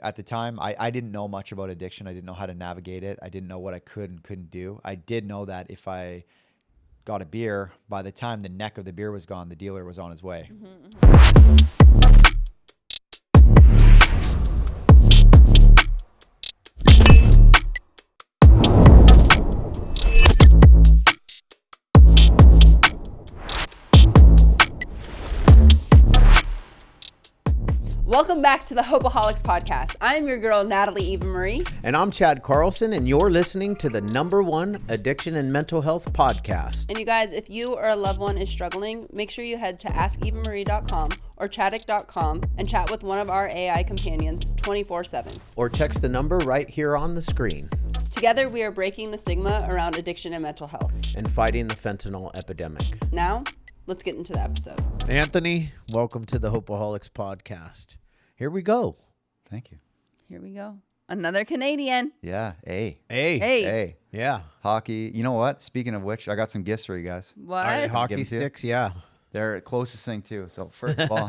at the time, I didn't know much about addiction. I didn't know how to navigate it. I didn't know what I could and couldn't do. I did know that if I got a beer, by the time the neck of the beer was gone, the dealer was on his way. Welcome back to the Hopeholics Podcast. I'm your girl, Natalie Eva Marie. And I'm Chad Carlson, and you're listening to the #1 addiction and mental health podcast. And you guys, if you or a loved one is struggling, make sure you head to askevamarie.com or chaddick.com and chat with one of our AI companions 24/7. Or text the number right here on the screen. Together, we are breaking the stigma around addiction and mental health. And fighting the fentanyl epidemic. Now, let's get into the episode. Anthony, welcome to the Hopeholics Podcast. Here we go. Thank you. Here we go. Another Canadian. Yeah. Hey. Hey. Yeah. Hockey. You know what? Speaking of which, I got some gifts for you guys. What? All right, Give hockey 'em to you. sticks, yeah. They're the closest thing too. So first of all,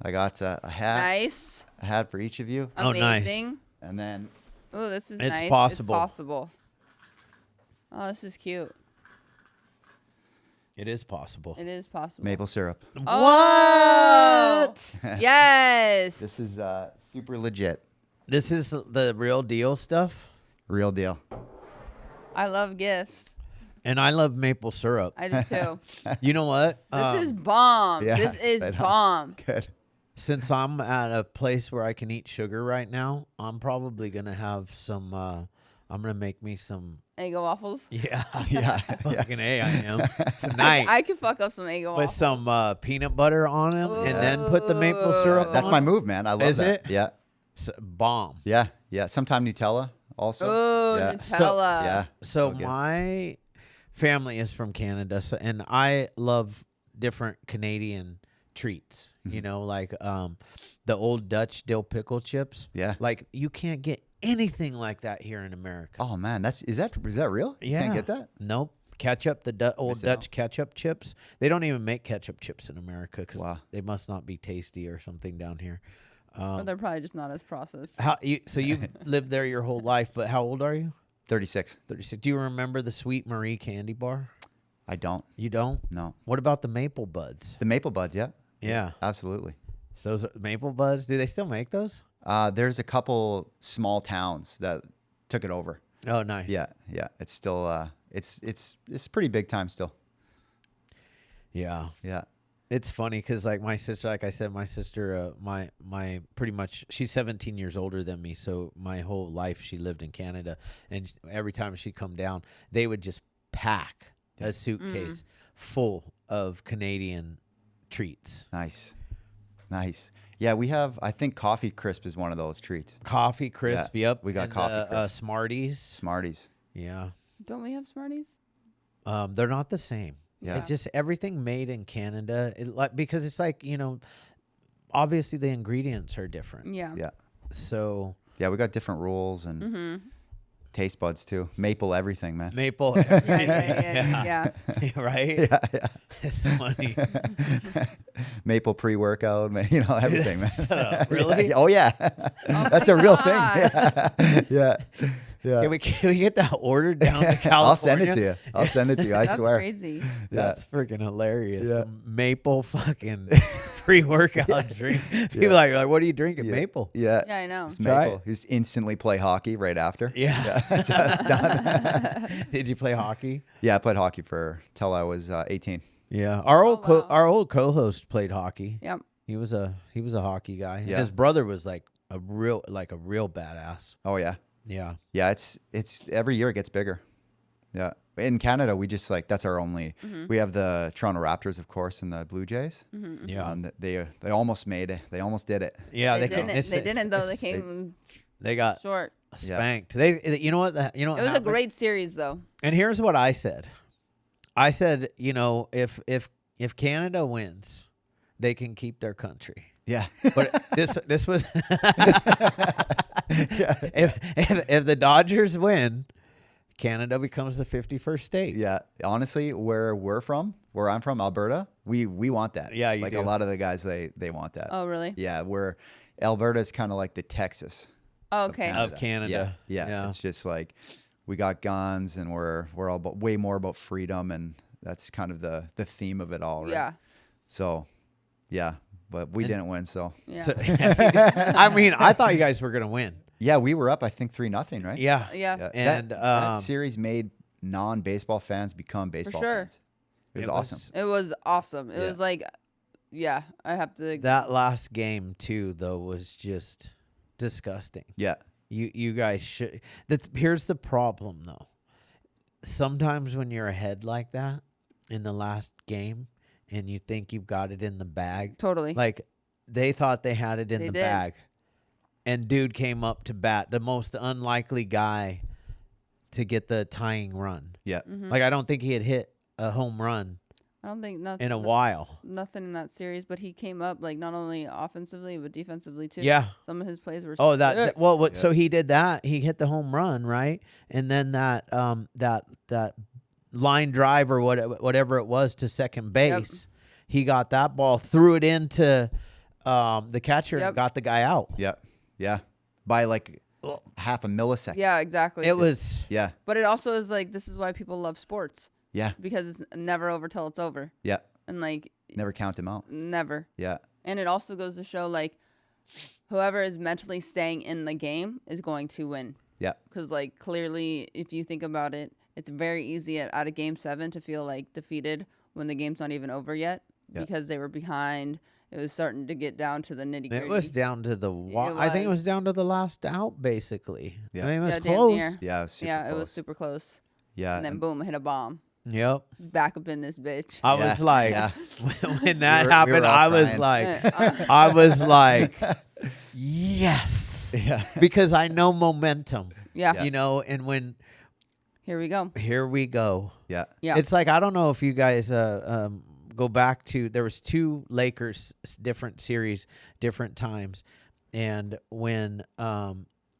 I got a hat. Nice. A hat for each of you. Oh, nice. Amazing. And then Oh, this is It's nice. possible. It's possible. Oh, this is cute. It is possible. It is possible. maple syrup. Oh! Yes. This is super legit. This is the real deal stuff. Real deal. I love gifts. And I love maple syrup. I do too. You know what? This is bomb. yeah, This is right on. bomb. Good. Since I'm at a place where I can eat sugar right now, I'm probably going to have some, I'm going to make me some, Eggo waffles. yeah. Yeah. Fucking A, I am. Tonight. I could fuck up some Eggo With waffles. some peanut butter on them and then put the maple syrup That's on. my move, man. I love Is that. it? Yeah. Bomb. Yeah. Yeah. Sometime Nutella also. Oh, yeah. Nutella. Yeah. So good. my family is from Canada, and I love different Canadian treats. You know, like the old Dutch dill pickle chips. Yeah. Like you can't get anything like that here in America. Oh man, is that real? You Yeah. Can't get that? Nope. Ketchup, old Miss Dutch out. ketchup chips. They don't even make ketchup chips in America because Wow. they must not be tasty or something down here. Or they're probably just not as processed. So you've lived there your whole life, but how old are you? 36. 36. Do you remember the Sweet Marie candy bar? I don't. You don't? No. What about the Maple Buds? The Maple Buds, yeah. Yeah. Absolutely. So those are Maple Buds. Do they still make those? There's a couple small towns that took it over. Oh, nice. Yeah. Yeah. It's still it's pretty big time still. Yeah. Yeah. It's funny because like my sister, like I said, my sister, my pretty much, she's 17 years older than me. So my whole life she lived in Canada, and every time she'd come down, they would just pack a suitcase full of Canadian treats. Nice. Nice. Yeah, we have, I think Coffee Crisp is one of those treats. Coffee Crisp, yep. We got and, Coffee Crisp. Smarties. Smarties. Yeah. Don't we have Smarties? They're not the same. Yeah. It's just everything made in Canada, because it's like, obviously the ingredients are different. Yeah. Yeah. So Yeah, we got different rules and taste buds too. Maple everything, man. maple, Yeah. right? Yeah, yeah. It's funny. Maple pre-workout, everything, man. Shut up, really? Oh yeah. That's a real thing. Yeah. Yeah. Yeah. Can we get that ordered down to California? I'll send it to you. I'll send it to you. I That's swear. crazy. That's freaking hilarious. Yeah. Some maple fucking pre-workout drink. People are like, what are you drinking? Yeah. Maple. Yeah. Yeah, I know. It's Try maple. You just instantly play hockey right after. Yeah. That's how it's done. Did you play hockey? Yeah, I played hockey till I was 18. Yeah. Our old wow. our old co-host played hockey. Yep. He was a hockey guy. And Yeah. his brother was like a real badass. Oh yeah. Yeah. Yeah, it's every year it gets bigger. Yeah. In Canada, we just that's our only. We have the Toronto Raptors, of course, and the Blue Jays. Yeah. They almost made it. They almost did it. Yeah. They didn't though. They came They got short. spanked. They you know what? It was a great series though. And here's what I said. I said, if Canada wins, they can keep their country. Yeah. But this was if the Dodgers win, Canada becomes the 51st state. Yeah. Honestly, where I'm from, Alberta, we want that. Yeah, you like do. a lot of the guys, they want that. Oh, really? Yeah, Alberta is kind of like the Texas Oh, okay. Of Canada. Yeah. It's just like we got guns and we're all about, way more about freedom, and that's kind of the theme of it all, right? Yeah. So, yeah, but we didn't win. So, Yeah. So, I mean, I thought you guys were gonna win. yeah, we were up, I think 3-0, right? Yeah. Yeah. And that series made non-baseball fans become baseball sure. fans. It was awesome. It was awesome. It Yeah. was like, yeah, I have to. that last game too, though, was just disgusting. Yeah. You guys should. Here's the problem, though. Sometimes when you're ahead like that in the last game, and you think you've got it in the bag, Totally. like they thought they had it in the did. bag, and dude came up to bat, the most unlikely guy to get the tying run. Yeah. Mm-hmm. Like I don't think he had hit a home run I don't think nothing in a while. Nothing in that series, but he came up like not only offensively but defensively too. Yeah. Some of his plays were. Oh, sick. what? So he did that. He hit the home run, right? And then that line drive or whatever it was to second base, he got that ball, threw it into the catcher, and got the guy out. Yeah. Yeah. By like half a millisecond. Yeah, exactly. It was. Yeah. But it also is like this is why people love sports Yeah. because it's never over till it's over, Yeah. and like Never count him out. never. Yeah. And it also goes to show like whoever is mentally staying in the game is going to win. Yeah. Because like clearly, if you think about it, it's very easy at a game 7 to feel like defeated when the game's not even over yet because they were behind. It was starting to get down to the nitty gritty. It was down to the. I think it was down to the last out, basically. Yeah. I mean, it was Yeah, damn close. near. Yeah. It was super Yeah, close. it was super close. Yeah. And then boom, hit a bomb. Yep. Back up in this bitch. I was like, yeah. when that We happened, were all I was crying. like, I was like, yes, Yeah. because I know momentum. Yeah. You know, and when Here we go. here we go. Yeah. Yeah. It's like I don't know if you guys go back to there was 2 Lakers different series, different times, and when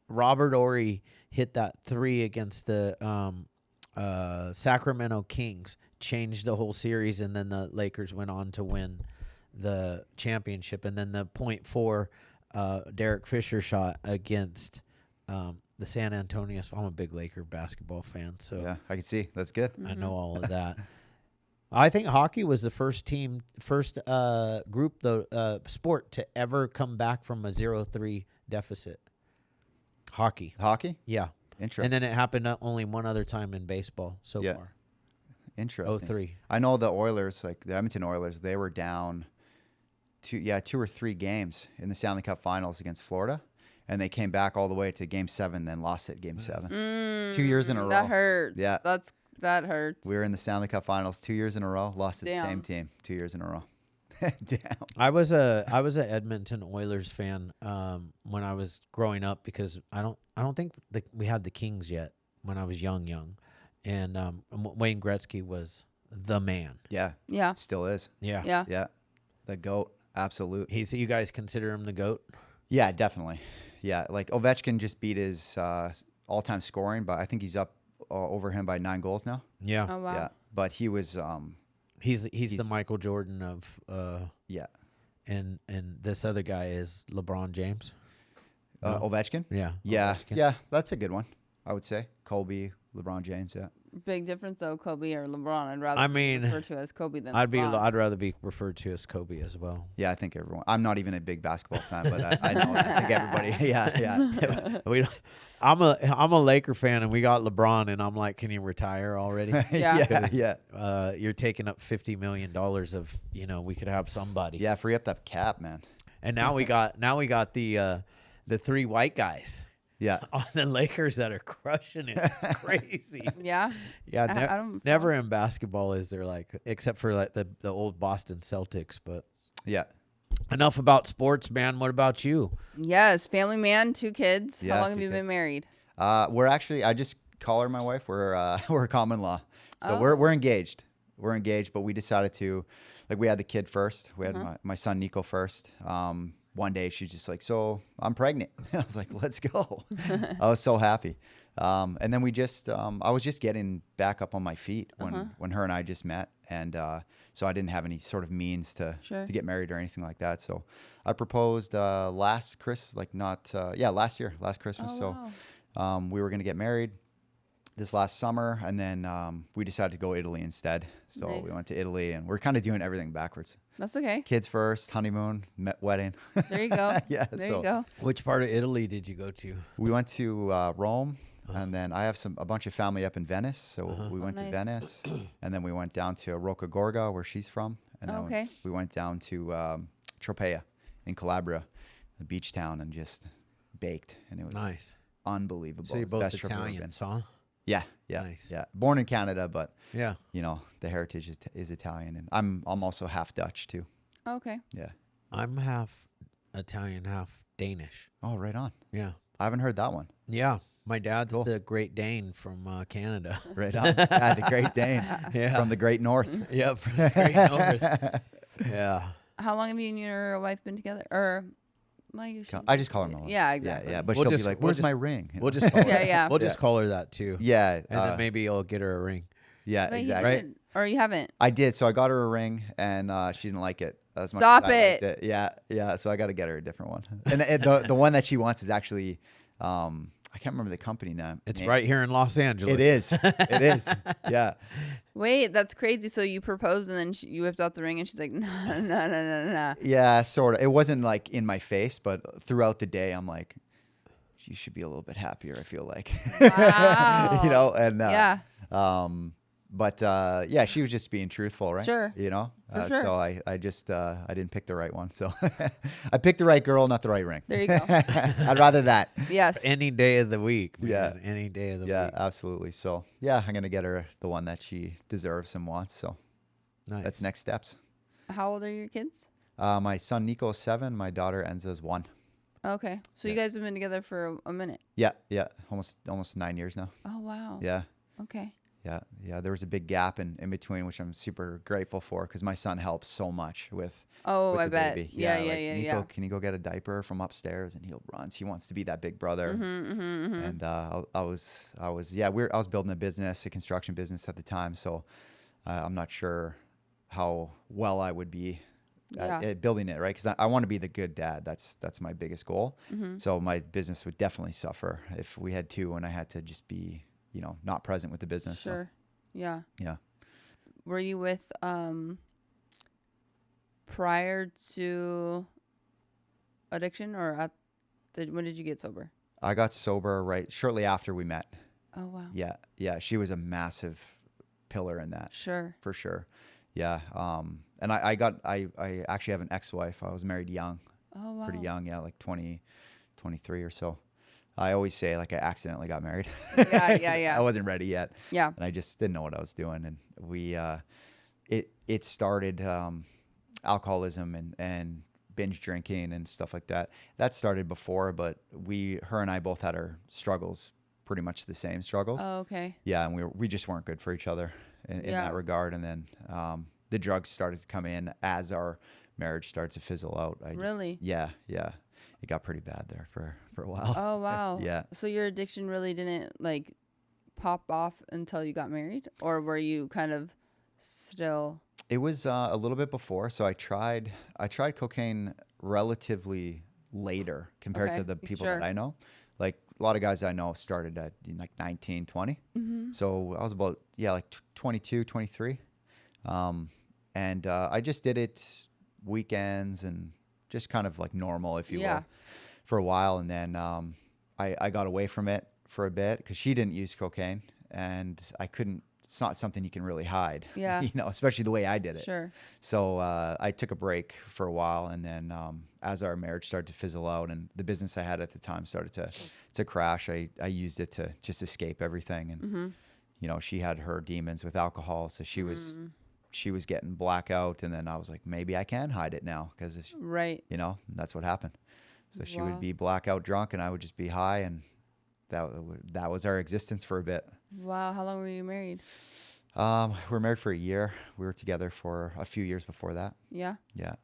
Robert Horry hit that 3 against the Sacramento Kings, changed the whole series, and then the Lakers went on to win the championship, and then the .4 Derek Fisher shot against the San Antonio. I'm a big Laker basketball fan, so Yeah. I can see. That's good. I know all of that. I think hockey was the first group, sport to ever come back from a 0-3 deficit. Hockey. Hockey? Yeah. Interesting. And then it happened only one other time in baseball so Yeah. far. Interesting. 0-3. I know the Oilers, like the Edmonton Oilers, they were down 2 or 3 games in the Stanley Cup Finals against Florida, and they came back all the way to Game 7, then lost it Game 7. 2 years in a row. That hurts. Yeah. That hurts. We were in the Stanley Cup Finals 2 years in a row, lost to the Damn. same team 2 years in a row. Damn. I was a Edmonton Oilers fan when I was growing up because I don't think we had the Kings yet when I was young, and Wayne Gretzky was the man. Yeah. Yeah. Still is. Yeah. Yeah. Yeah. The GOAT. Absolute. You guys consider him the GOAT? Yeah, definitely. Yeah. Like Ovechkin just beat his all-time scoring, but I think he's up over him by 9 goals now. Yeah. Oh wow. Yeah. But he was He's the Michael Jordan of yeah. and this other guy is LeBron James. Ovechkin? Yeah. Yeah. Ovechkin. Yeah, that's a good one, I would say. Kobe, LeBron James, yeah. Big difference though, Kobe or LeBron. I'd rather I be mean, referred to as Kobe than I'd LeBron. rather be referred to as Kobe as well. Yeah, I think everyone. I'm not even a big basketball fan, but I know. I think everybody. Yeah. I'm a Laker fan, and we got LeBron, and I'm like, can you retire already? Yeah. You're taking up $50 million of we could have somebody. Yeah, free up that cap, man. And now we got the 3 white guys Yeah. on the Lakers that are crushing it. It's crazy. Yeah. Yeah, I don't never in basketball is there except for like the old Boston Celtics. But Yeah. enough about sports, man. What about you? Yes, family man, 2 kids. Yeah, How long 2 have you been kids. married? We're actually. I just call her my wife. We're common law, so we're engaged. We're engaged, but we decided to, we had the kid first. We had my son Nico first. One day she's just like, so I'm pregnant. I was like, let's go. I was so happy. And then we just, I was just getting back up on my feet when her and I just met. And so I didn't have any sort of means to get married or anything like that. So I proposed last Christmas, last year, last Christmas. We were going to get married this last summer, and then we decided to go Italy instead. So we went to Italy, and we're kind of doing everything backwards. That's okay. Kids first, honeymoon, wedding. There you go. There you go. Which part of Italy did you go to? We went to Rome, and then I have a bunch of family up in Venice. So we went to Venice, and then we went down to Roccagorga, where she's from. And then we went down to Tropea in Calabria, the beach town, and just baked. And it was nice. Unbelievable. So you're both Italians, huh? Yeah. Nice. Yeah. Born in Canada, but yeah, the heritage is Italian, and I'm also half Dutch too. Okay. Yeah. I'm half Italian, half Danish. Oh, right on. Yeah. I haven't heard that one. Yeah. My dad's the Great Dane from Canada. Right on. Yeah, the Great Dane. Yeah. From the Great North. Yeah, from the Great North. Yeah. How long have you and your wife been together? Or I just call her my wife. Yeah, exactly. Yeah. But she'll be like, "Where's my ring?" We'll just call her. Yeah. We'll just call her that too. Yeah. And then maybe I'll get her a ring. Yeah, But exactly. Right? Or you haven't? I did. So I got her a ring, and she didn't like it as much. Stop as I it. liked it. Yeah. So I got to get her a different one. And the one that she wants is actually, I can't remember the company name. It's right here in Los Angeles. It is. It is. Yeah. Wait, that's crazy. So you proposed, and then you whipped out the ring, and she's like, no. Yeah, sort of. It wasn't like in my face, but throughout the day, I'm like, you should be a little bit happier, I feel like. Wow. And yeah. But she was just being truthful, right? Sure. For sure. So I just I didn't pick the right one. So I picked the right girl, not the right ring. There you go. I'd rather that. Yes. Any day of the week. Man. Yeah. Any day of the week. Yeah, absolutely. So yeah, I'm gonna get her the one that she deserves and wants. So that's next steps. How old are your kids? My son Nico is 7. My daughter Enza is 1. Okay. So you guys have been together for a minute. Yeah. Almost 9 years now. Oh wow. Yeah. Okay. Yeah. There was a big gap in between, which I'm super grateful for, because my son helps so much with. Oh, with I the bet. Baby. Yeah. Nico, can you go get a diaper from upstairs? And he'll run. He wants to be that big brother. And I was building a construction business at the time, so I'm not sure how well I would be at building it, right? Because I want to be the good dad. That's my biggest goal. So my business would definitely suffer if we had 2 and I had to just be, not present with the business. Sure. So. Yeah. Were you with prior to addiction, or when did you get sober? I got sober right shortly after we met. Oh wow. Yeah. She was a massive pillar in that. Sure. For sure. Yeah. And I actually have an ex-wife. I was married young. Oh wow. Pretty young. Yeah. Like 23 or so. I always say like I accidentally got married. Yeah. I wasn't ready yet. Yeah. And I just didn't know what I was doing. And it started, alcoholism and binge drinking and stuff like that. That started before, but her and I both had our struggles, pretty much the same struggles. Oh, okay. Yeah. And we just weren't good for each other in that regard. And then, the drugs started to come in as our marriage started to fizzle out. Really? Yeah. It got pretty bad there for a while. Oh, wow. Yeah. So your addiction really didn't pop off until you got married, or were you kind of still? It was a little bit before. So I tried cocaine relatively later compared to the people that I know. Like a lot of guys I know started at 19, 20. So I was about, 22, 23. And I just did it weekends and just kind of like normal, if you will, for a while. And then I got away from it for a bit because she didn't use cocaine, and I couldn't. It's not something you can really hide, especially the way I did it. Sure. So I took a break for a while, and then as our marriage started to fizzle out and the business I had at the time started to crash, I used it to just escape everything. And she had her demons with alcohol, so she was getting blackout, and then I was like, maybe I can hide it now, because that's what happened. So she would be blackout drunk, and I would just be high, and that was our existence for a bit. Wow. How long were you married? We were married for a year. We were together for a few years before that. Yeah. Yeah.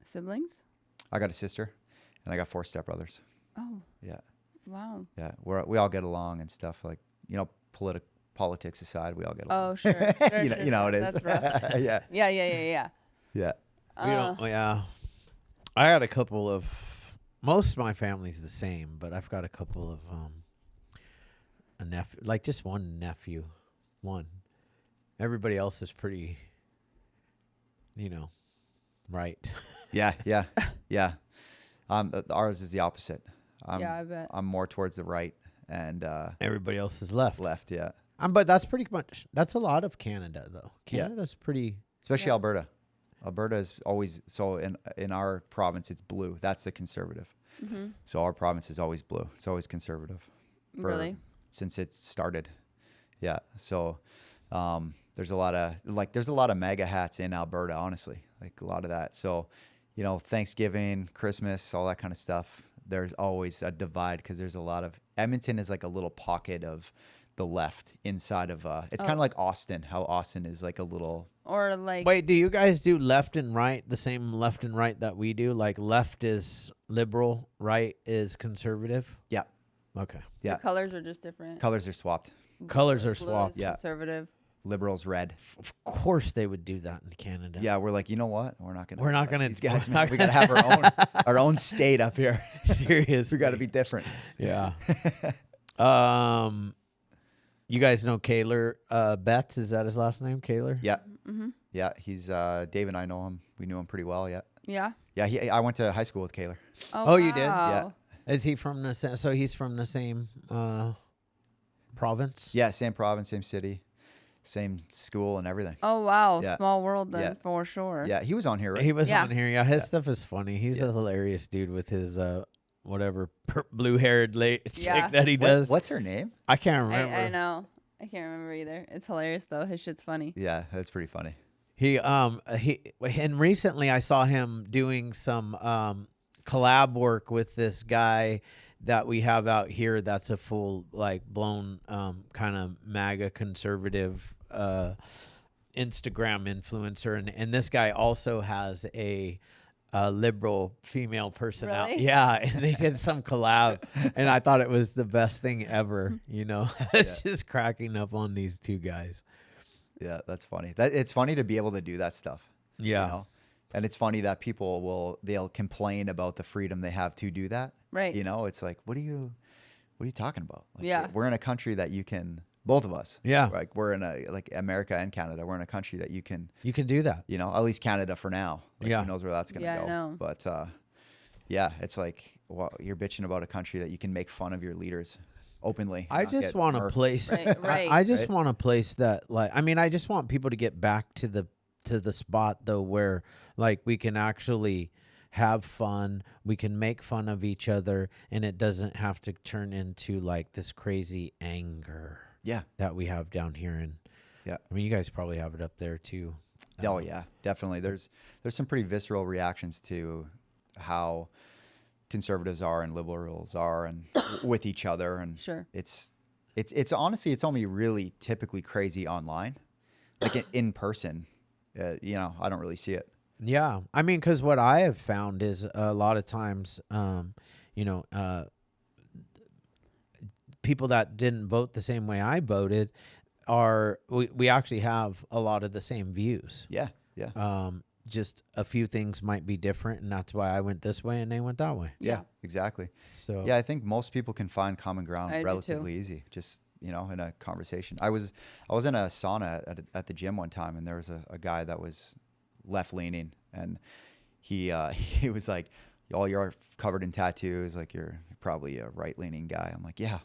Siblings? I got a sister, and I got 4 stepbrothers. Oh. Yeah. Wow. Yeah. We all get along and stuff, like, politics aside, we all get along. Oh, sure. Sure, You know how it is. That's rough. Yeah. Yeah. Yeah. We don't, yeah. I had a couple of, most of my family's the same, but I've got a couple of, a nephew, like just one nephew, one. Everybody else is pretty, right. Yeah. Ours is the opposite. Yeah, I bet. I'm more towards the right, and Everybody else is left. yeah. But that's pretty much, that's a lot of Canada, though. Yeah. Canada's pretty. Especially Alberta. Alberta is always, so in our province, it's blue. That's the conservative. Mm-hmm. So our province is always blue. It's always conservative. Really? Since it started. Yeah. So there's a lot of MAGA hats in Alberta, honestly, like a lot of that. So, Thanksgiving, Christmas, all that kind of stuff. There's always a divide because there's a lot of, Edmonton is like a little pocket of the left inside of, it's kind of like Austin, how Austin is like a little. Or like. Wait, do you guys do left and right, the same left and right that we do? Like left is liberal, right is conservative? Yeah. Okay. Yeah. The colors are just different. Colors are swapped. Colors are Blue swapped. is Yeah. Conservative. Liberals red. Of course they would do that in Canada. Yeah, we're like, you know what? We're not gonna. We're not gonna- These guys, we're man, not we gotta have our own state up here. Seriously. We gotta be different. Yeah. You guys know Kaler Betts? Is that his last name? Kaler? Yeah, Mm-hmm. yeah. He's Dave and I know him. We knew him pretty well. Yeah, Yeah. yeah. I went to high school with Kaler. Oh, you did? wow. Is he from the same? So he's from the same province? Yeah, same province, same city, same school, and everything. Oh, wow. Yeah. Small world then, Yeah. for sure. Yeah, he was on here, right? He was Yeah. on here. Yeah, his stuff is funny. He's a hilarious dude with his whatever blue-haired chick Yeah. that he does. What's her name? I can't remember. I know. I can't remember either. It's hilarious, though. His shit's funny. Yeah, that's pretty funny. He and recently I saw him doing some collab work with this guy that we have out here that's a full like blown kind of MAGA conservative Instagram influencer, and this guy also has a liberal female personality. Really? Yeah, and they did some collab, and I thought it was the best thing ever. It's just cracking up on these two guys. Yeah, that's funny. It's funny to be able to do that stuff. Yeah. And it's funny that they'll complain about the freedom they have to do that. Right. It's like, what are you talking about? Like, Yeah. We're in a country that you can, both of us. Yeah. Like we're in America and Canada. We're in a country that you can, You can do that. at least Canada for now. Like, Yeah. Who knows where that's going to Yeah, go. I know. But yeah, it's like, well, you're bitching about a country that you can make fun of your leaders openly. I not just get want a murked. place. Right. I just Right. want a place that, like, I just want people to get back to the spot though where like we can actually have fun, we can make fun of each other, and it doesn't have to turn into like this crazy anger Yeah. that we have down here. And Yeah. I mean, you guys probably have it up there too. Oh yeah, definitely. There's some pretty visceral reactions to how conservatives are and liberals are and with each other, and Sure. it's honestly, it's only really typically crazy online, like in person. I don't really see it. Yeah. I mean, because what I have found is a lot of times, people that didn't vote the same way I voted we actually have a lot of the same views. Yeah, yeah, Just a few things might be different, and that's why I went this way and they went that way. yeah, exactly. So Yeah, I think most people can find common ground I do relatively easy. Just in a conversation. I was in a sauna at the gym one time, and there was a guy that was left leaning, and he was like, "Oh, you're covered in tattoos. Like you're probably a right leaning guy." I'm like, "Yeah."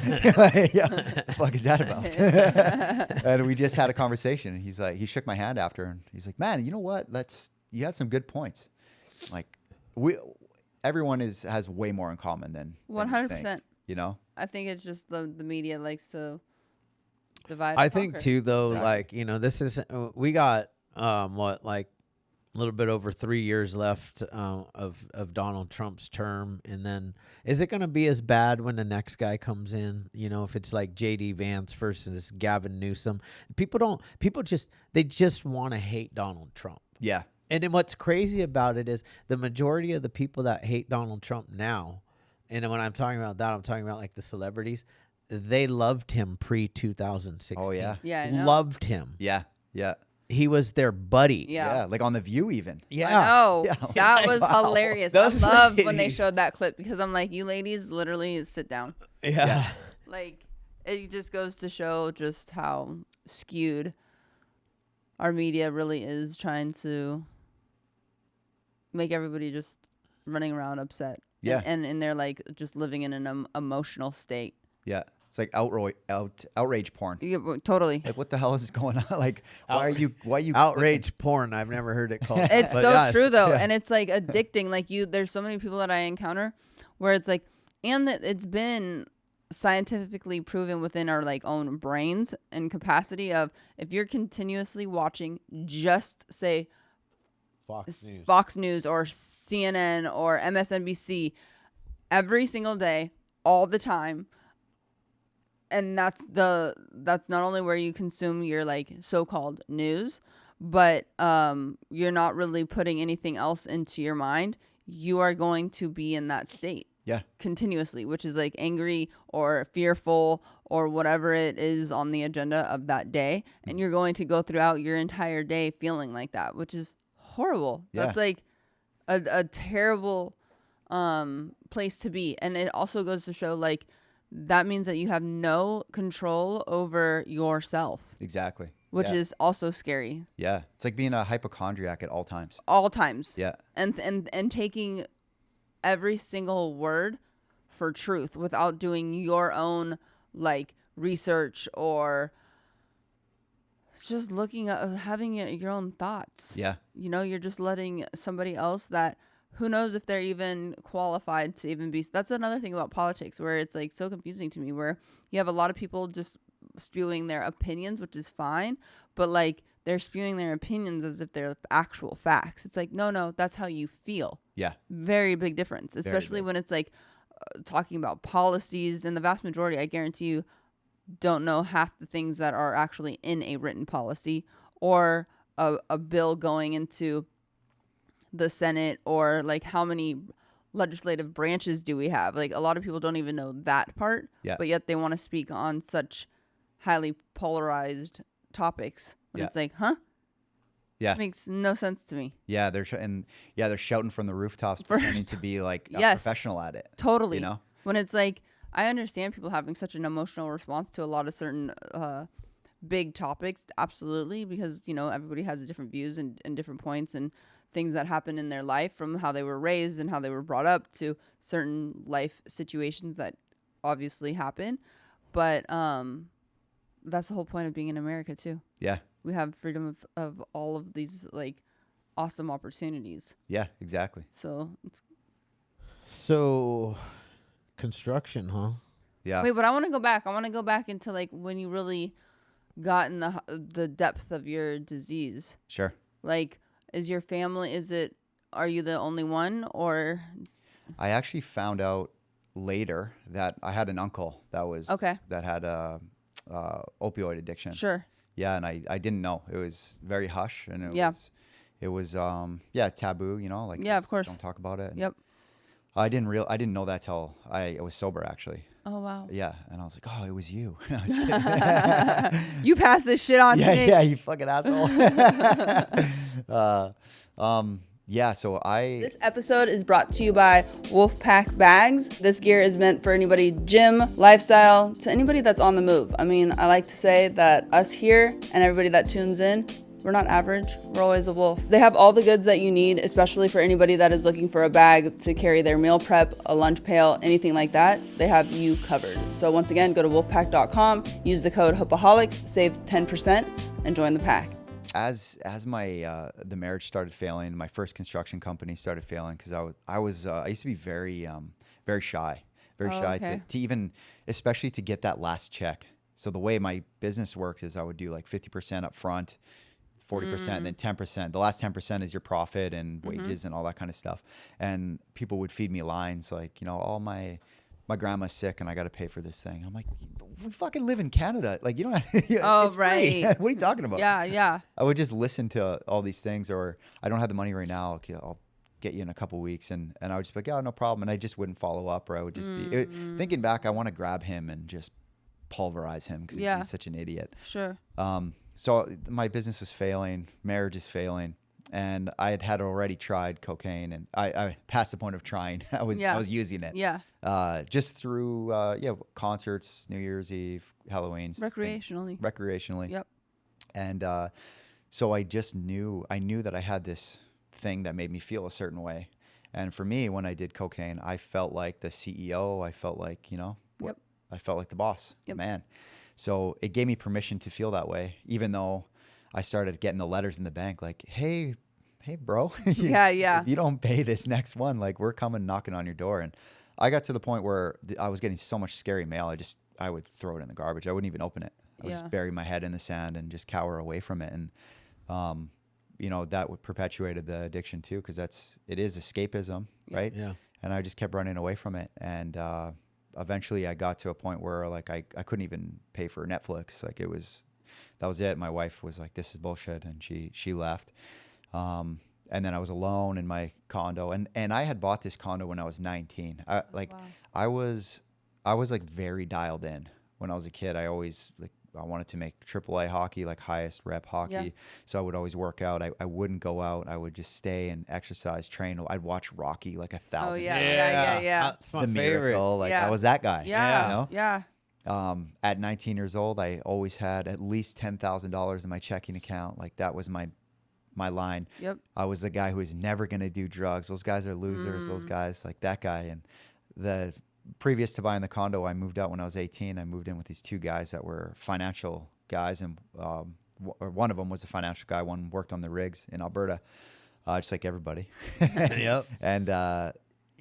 Yeah, what the fuck is that about? And we just had a conversation, and he's like, he shook my hand after, and he's like, "Man, you know what? You had some good points. Like everyone has way more in common than 100%. I I think it's just the media likes to divide. I and think conquer. too, though, Exactly. like, this is, we got, like a little bit over 3 years left of Donald Trump's term. And then is it going to be as bad when the next guy comes in? If it's like JD Vance versus Gavin Newsom, people just want to hate Donald Trump. Yeah, And then what's crazy about it is the majority of the people that hate Donald Trump now, and when I'm talking about that, I'm talking about like the celebrities, they loved him pre-2016. Oh, yeah. Yeah, I know. Loved him. Yeah. Yeah. He was their buddy. Yeah. Like on The View even. Yeah. I know. Yeah. That was Wow. hilarious. Those I love when they ladies. showed that clip because I'm like, you ladies literally sit down. Yeah. Like, it just goes to show just how skewed our media really is, trying to make everybody just running around upset. Yeah. And they're like just living in an emotional state. Yeah. It's like outrage porn. Yeah, totally. Like, what the hell is going on? Like, why are you Outrage porn. I've never heard it called. It's But so yeah, true though, yeah. and it's like addicting. Like there's so many people that I encounter where it's like, and that it's been scientifically proven within our like own brains and capacity of, if you're continuously watching just say Fox News or CNN or MSNBC every single day, all the time. And that's not only where you consume your like so-called news, but you're not really putting anything else into your mind. You are going to be in that state. Yeah. Continuously, which is like angry or fearful or whatever it is on the agenda of that day. And you're going to go throughout your entire day feeling like that, which is horrible. Yeah. That's like a terrible place to be. And it also goes to show like, that means that you have no control over yourself, Exactly. which Yeah. is also scary. Yeah. It's like being a hypochondriac at all times. All times. Yeah. And taking every single word for truth without doing your own like research or just looking at having your own thoughts. Yeah. You know, you're just letting somebody else that who knows if they're even qualified to even be. That's another thing about politics where it's like so confusing to me, where you have a lot of people just spewing their opinions, which is fine, but like they're spewing their opinions as if they're actual facts. It's like, no, that's how you feel. Yeah. Very big difference, especially big. when it's like talking about policies, and the vast majority, I guarantee you, don't know half the things that are actually in a written policy or a bill going into the Senate, or like how many legislative branches do we have? Like a lot of people don't even know that part, Yeah. but yet they want to speak on such highly polarized topics. When Yeah. it's like, huh? Yeah. Makes no sense to me. Yeah. They're shouting from the rooftops, pretending to be like a Yes. professional at it. Totally. You know? When it's like, I understand people having such an emotional response to a lot of certain big topics, absolutely, because, you know, everybody has different views and different points and things that happen in their life, from how they were raised and how they were brought up to certain life situations that obviously happen. But that's the whole point of being in America too. Yeah. We have freedom of all of these like awesome opportunities. Yeah. Exactly. So, construction, huh? Yeah. Wait, but I want to go back. I want to go back into like when you really got in the depth of your disease. Sure. Like, is your family, are you the only one, or? I actually found out later that I had an uncle that had a opioid addiction. Sure. Yeah, and I didn't know. It was very hush, and it was taboo, you know, like, yeah, of course, don't talk about it. Yep. I didn't know that till I was sober, actually. Oh wow. Yeah, and I was like, oh, it was you. No, I was kidding. You passed this shit on to me. Yeah, you fucking asshole. So This episode is brought to you by Wolfpack Bags. This gear is meant for anybody gym, lifestyle, to anybody that's on the move. I mean, I like to say that us here and everybody that tunes in, we're not average. We're always a wolf. They have all the goods that you need, especially for anybody that is looking for a bag to carry their meal prep, a lunch pail, anything like that. They have you covered. So once again, go to wolfpack.com, use the code Hopeholics, save 10%, and join the pack. As my the marriage started failing, my first construction company started failing, because I used to be very shy, okay. to even, especially to get that last check. So the way my business works is I would do like 50% up front, 40%, and then 10%. The last 10% is your profit and wages and all that kind of stuff. And people would feed me lines like, you know, all my grandma's sick and I got to pay for this thing. I'm like, we fucking live in Canada. Like, you don't have, it's free. right. What are you talking about? Yeah. I would just listen to all these things, or I don't have the money right now. Okay, I'll get you in a couple weeks. And I would just be like, oh, no problem. And I just wouldn't follow up, or I would just be thinking back. I want to grab him and just pulverize him because Yeah. he's such an idiot. Sure. So my business was failing, marriage is failing, and I had already tried cocaine, and I past the point of trying. I was using it. Yeah. Just through concerts, New Year's Eve, Halloween's, recreationally. Yep. And so I knew that I had this thing that made me feel a certain way. And for me, when I did cocaine, I felt like the CEO. I felt like, Yep. I felt like the boss, the man. So it gave me permission to feel that way, even though I started getting the letters in the bank like, hey, bro, if you don't pay this next one, like we're coming knocking on your door. And I got to the point where I was getting so much scary mail. I would throw it in the garbage. I wouldn't even open it. I would just bury my head in the sand and just cower away from it. And, that would perpetuated the addiction too, because it is escapism, right? Yeah. And I just kept running away from it. And eventually I got to a point where like I couldn't even pay for Netflix. Like that was it. My wife was like, this is bullshit. And she left. And then I was alone in my condo, and I had bought this condo when I was 19. I was like very dialed in when I was a kid. I always I wanted to make AAA hockey, like highest rep hockey. Yeah. So I would always work out. I wouldn't go out. I would just stay and exercise, train. I'd watch Rocky like 1,000 Oh, times. yeah. That's my The favorite. Miracle. Like I was that guy. Yeah. At 19 years old, I always had at least $10,000 in my checking account. Like that was my line. Yep. I was the guy who was never going to do drugs. Those guys are losers. Those guys, like that guy. And the previous to buying the condo, I moved out when I was 18. I moved in with these two guys that were financial guys. And one of them was a financial guy. One worked on the rigs in Alberta, just like everybody. Yep. And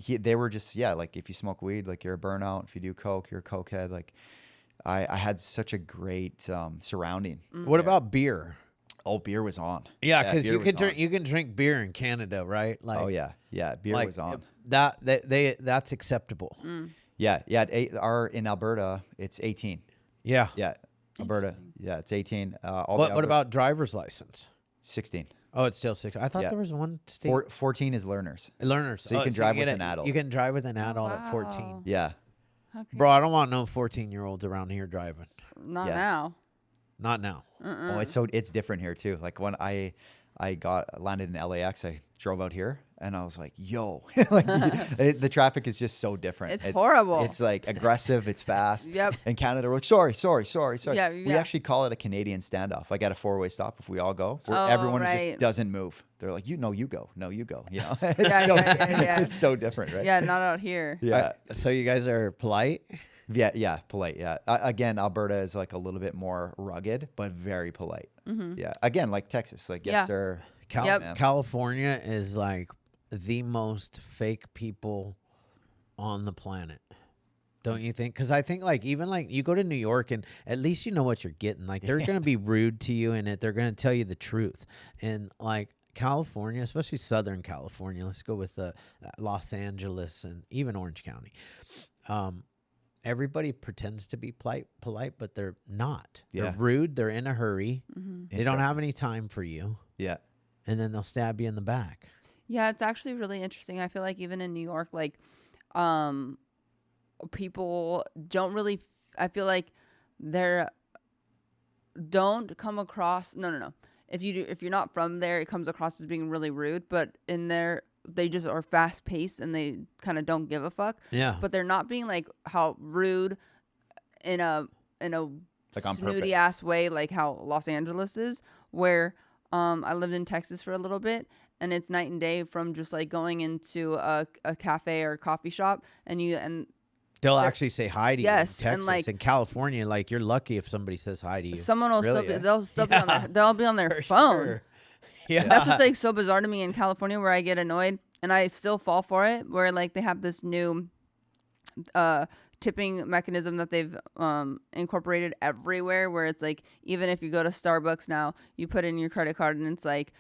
they were just, like if you smoke weed, like you're a burnout. If you do coke, you're a cokehead. Like I had such a great surrounding. What about beer? Oh, beer was on. Yeah, because beer you can drink beer in Canada, right? Like, oh yeah, beer was on. That's acceptable. Yeah. In Alberta, it's 18. Yeah. Yeah, Alberta. Yeah, it's 18. What about driver's license? 16. Oh, it's still 6. I thought there was one state. 14 is learners. Learners. So you can drive with an adult. You can drive with an adult at 14. Yeah. Okay. Bro, I don't want no 14-year-olds around here driving. Not now. Not now. Oh, it's different here too. Like when I landed in LAX, I drove out here and I was like, yo, the traffic is just so different. It's horrible. It's like aggressive. It's fast. Yep. In Canada, we're like, sorry. Yeah. We actually call it a Canadian standoff. Like at a 4-way stop, if we all go, where everyone just doesn't move. They're like, you go. No, you go. It's so different, right? Yeah, not out here. Yeah. So you guys are polite? Yeah, polite. Yeah. Again, Alberta is like a little bit more rugged, but very polite. Mm-hmm. Yeah. Again, like Texas. Like, yes, sir. California is like the most fake people on the planet. Don't you think? Because I think like even like you go to New York and at least you know what you're getting. Like they're going to be rude to you in it. They're going to tell you the truth. And like California, especially Southern California, let's go with Los Angeles and even Orange County. Everybody pretends to be polite, but they're not. They're rude. They're in a hurry. Mm-hmm. They don't have any time for you. Yeah. And then they'll stab you in the back. Yeah, it's actually really interesting. I feel like even in New York, like, people don't really, I feel like don't come across, no. If you're not from there, it comes across as being really rude, but in there, they just are fast paced and they kind of don't give a fuck. Yeah. But they're not being like how rude in a like snooty ass way, like how Los Angeles is, where I lived in Texas for a little bit, and it's night and day from just like going into a cafe or a coffee shop and they'll actually say hi to you in Texas. And like, in California, like you're lucky if somebody says hi to you. Someone will they'll be on their phone. Sure. Yeah. That's what's like so bizarre to me in California, where I get annoyed and I still fall for it, where like they have this new tipping mechanism that they've incorporated everywhere, where it's like even if you go to Starbucks now, you put in your credit card and it's like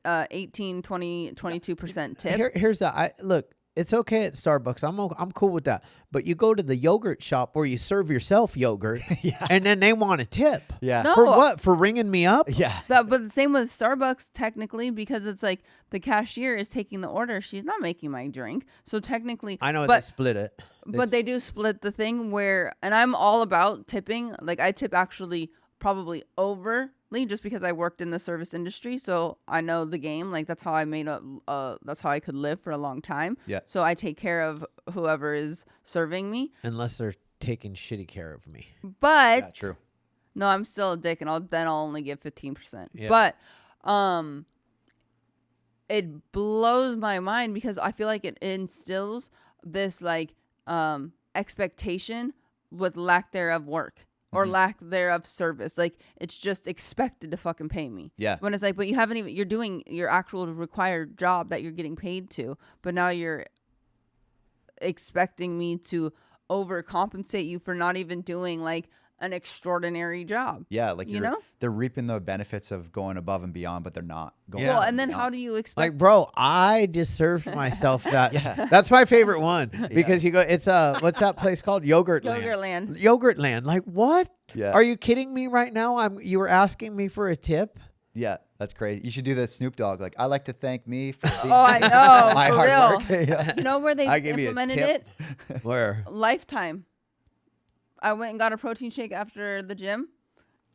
18, 20, 22% tip. Here's that. Look, it's okay at Starbucks. I'm cool with that. But you go to the yogurt shop where you serve yourself yogurt, and then they want a tip. Yeah. No. For what? For ringing me up? Yeah. But the same with Starbucks, technically, because it's like the cashier is taking the order. She's not making my drink. So technically, I know they split it. But they do split the thing where, and I'm all about tipping. Like I tip actually probably overly just because I worked in the service industry. So I know the game. Like that's how I that's how I could live for a long time. Yeah. So I take care of whoever is serving me. Unless they're taking shitty care of me. But Yeah, true. no, I'm still a dick, and I'll only give 15%. Yeah. But it blows my mind because I feel like it instills this like expectation with lack thereof work or lack thereof service. Like it's just expected to fucking pay me. Yeah. When it's like, but you haven't even, you're doing your actual required job that you're getting paid to, but now you're expecting me to overcompensate you for not even doing like an extraordinary job. Yeah, like you know, they're reaping the benefits of going above and beyond, but they're not going. Yeah. well, above and then beyond. how do you expect? Like, bro, I just served myself that. Yeah. That's my favorite one because you go, it's what's that place called? Yogurt Yogurtland. Yogurtland. Like, what? Yeah. Are you kidding me right now? You were asking me for a tip? Yeah, that's crazy. You should do the Snoop Dogg. Like, I like to thank me for being Oh, I know, my for hard real. work. Yeah. You know where they I give you a implemented tip. it? Where? Lifetime. I went and got a protein shake after the gym.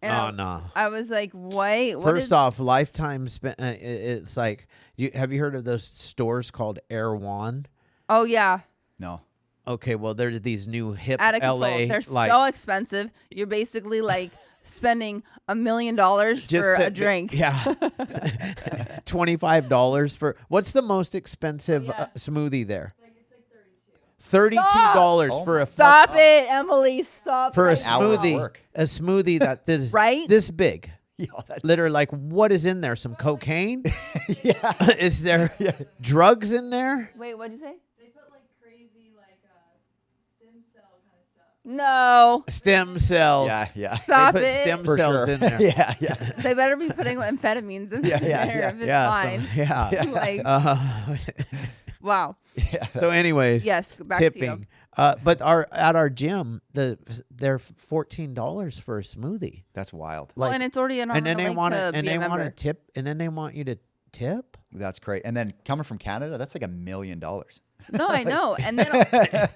And Oh, no. I was like, wait, what First is off, Lifetime spent. It's like, have you heard of those stores called Air One? Oh, yeah. No. Okay, well, there's these new hip Out of control. LA They're like so expensive. You're basically like spending $1 million for a drink. Yeah, $25 for what's the most expensive smoothie there? Like it's like $32. $32 Oh for my- a Stop it, Emily. Stop for a it. hour of smoothie. work. A smoothie that this Right? this big. Yeah, that's, Literally, like, what is in there? Some cocaine? yeah. Is there drugs in there? Wait, what'd you say? They put like crazy like stem cell kind of stuff. No. Stem cells. Yeah, yeah. Stop They put it. stem For cells sure. in there. Yeah, yeah. They better be putting amphetamines in Yeah, there yeah, if it's Yeah, fine. yeah. Like, wow. Yeah. So, anyways, Yes, back to you. tipping. But at our gym, they're $14 for a smoothie. That's wild. Well, Like, and it's already an arm and then and a they leg want to and be they a want to member. tip, and then they want you to tip. That's great. And then coming from Canada, that's like $1 million. No, I know. And then,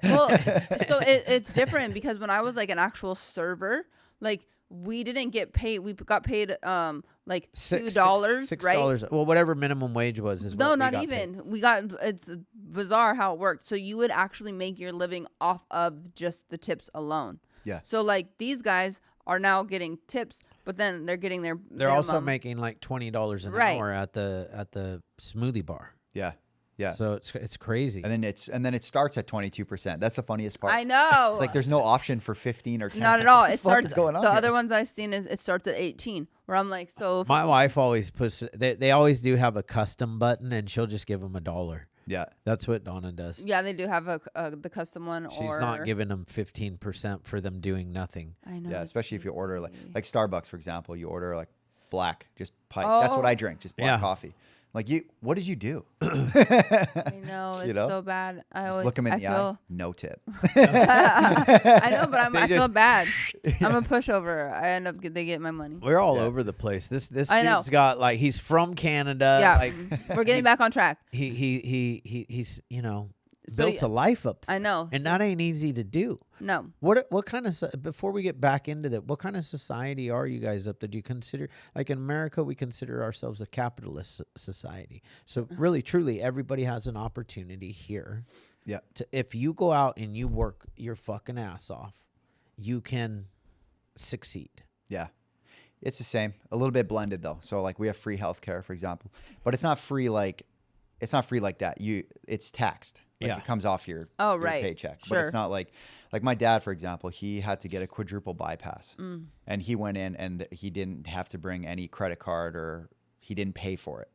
well, so it's different because when I was like an actual server, like we didn't get paid. We got paid like $2, right? $6. Well, whatever minimum wage was is No, what we not got even. paid. We got, it's bizarre how it worked. So you would actually make your living off of just the tips alone. Yeah. So like these guys are now getting tips, but then they're getting their They're also minimum. making like $20 an Right. hour at the smoothie bar. Yeah. Yeah. So it's crazy. And then it starts at 22%. That's the funniest part. I know. It's like there's no option for 15 or 10. Not at all. What the It fuck starts. is going on The here? other ones I've seen is it starts at 18. Where I'm like, so if My wife always puts. They always do have a custom button, and she'll just give them $1. Yeah. That's what Donna does. yeah, they do have the custom one. She's or not giving them 15% for them doing nothing. I know. Yeah, it's especially if you order crazy. like Starbucks, for example, you order like black, just pipe. That's what Oh. I drink, just black Yeah. coffee. Like what did you do? I know it's you know? so bad. I Just always look them in I the feel, eye. No tip. I know, but They I feel just- bad. I'm a pushover. I end up they get my money. We're all Yeah. over the place. This I know. dude's got like he's from Canada. Yeah, Like we're getting back on track. he's So, built a life up there. I know. And that ain't easy to do. No. What kind of before we get back into that, what kind of society are you guys up there? Do you consider, like in America, we consider ourselves a capitalist society. So really, truly, everybody has an opportunity here. Yeah. If you go out and you work your fucking ass off, you can succeed. Yeah. It's the same. A little bit blended though. So like we have free healthcare, for example, but it's not free like that. It's taxed. Like Yeah. it comes off your right. paycheck. But Sure. it's not like my dad, for example, he had to get a quadruple bypass. And he went in and he didn't have to bring any credit card or he didn't pay for it.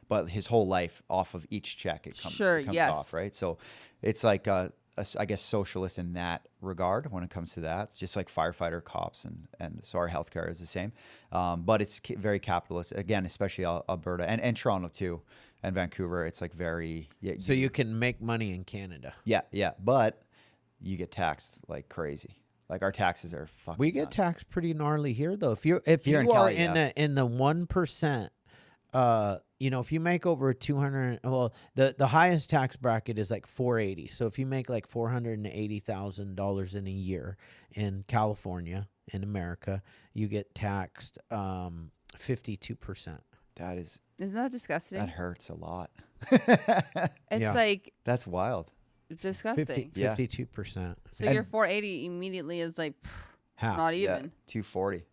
But his whole life off of each check it comes yes. off, right? So it's like I guess socialist in that regard when it comes to that, just like firefighter, cops, and so our healthcare is the same, but it's very capitalist again, especially Alberta and Toronto too, and Vancouver. It's like very So you can make money in Canada. yeah, but you get taxed like crazy. Like our taxes are fucking. We get nuts. taxed pretty gnarly here, though. If Here you in are Cali, yeah. in the 1% if you make over 200, well, the highest tax bracket is like 480. So if you make like $480,000 in a year in California, in America, you get taxed 52%. Isn't that disgusting? That hurts a lot. It's Yeah. like That's wild. disgusting. 52%. So your 480 immediately is like Half. not Yeah, even. 240.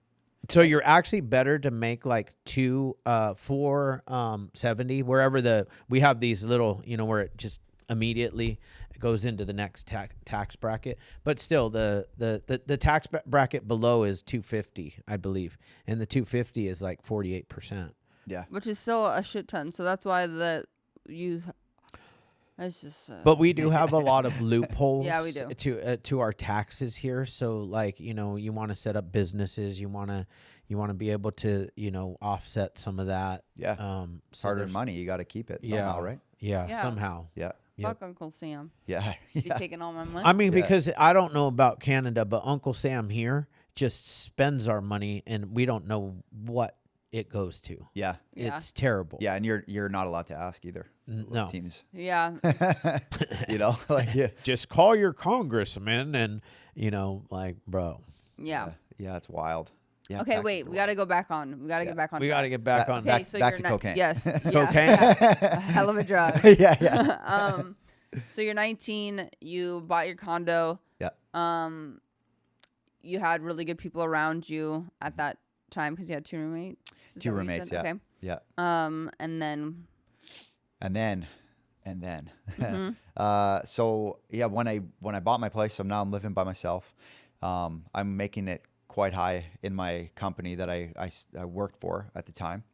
So you're actually better to make like 470 wherever we have these little, where it just immediately goes into the next tax bracket. But still, the tax bracket below is 250, I believe, and the 250 is like 48%. Yeah. Which is still a shit ton. So that's why it's just. But we do have a lot of loopholes. Yeah, we do. To our taxes here. So like you want to set up businesses, you want to be able to offset some of that. Yeah. So Hard-earned there's- money. You got to keep it somehow, right? Yeah, Yeah. somehow. Yeah. Yep. Fuck Uncle Sam. Yeah. He's Yeah. taking all my money. I mean, Yeah. because I don't know about Canada, but Uncle Sam here just spends our money, and we don't know what it goes to. Yeah. Yeah. It's terrible. Yeah. And you're not allowed to ask either. No. It seems. Yeah. Like, yeah. Just call your congressman, and like, bro, Yeah. Yeah. It's wild. Yeah. Okay, taxes wait. are We got to wild. go back on. We got to Yeah. get back on. we got to track. get back on. Okay, back- so back you're to ni- cocaine. Yes. Yeah, Cocaine? yeah. A hell of a drug. Yeah. Yeah. So you're 19. You bought your condo. Yeah. You had really good people around you at that time because you had two roommates. Is Two that what you roommates. said? Yeah. Okay. Yeah. And then. And then. Mhm. So yeah, when I bought my place, so now I'm living by myself. I'm making it quite high in my company that I worked for at the time.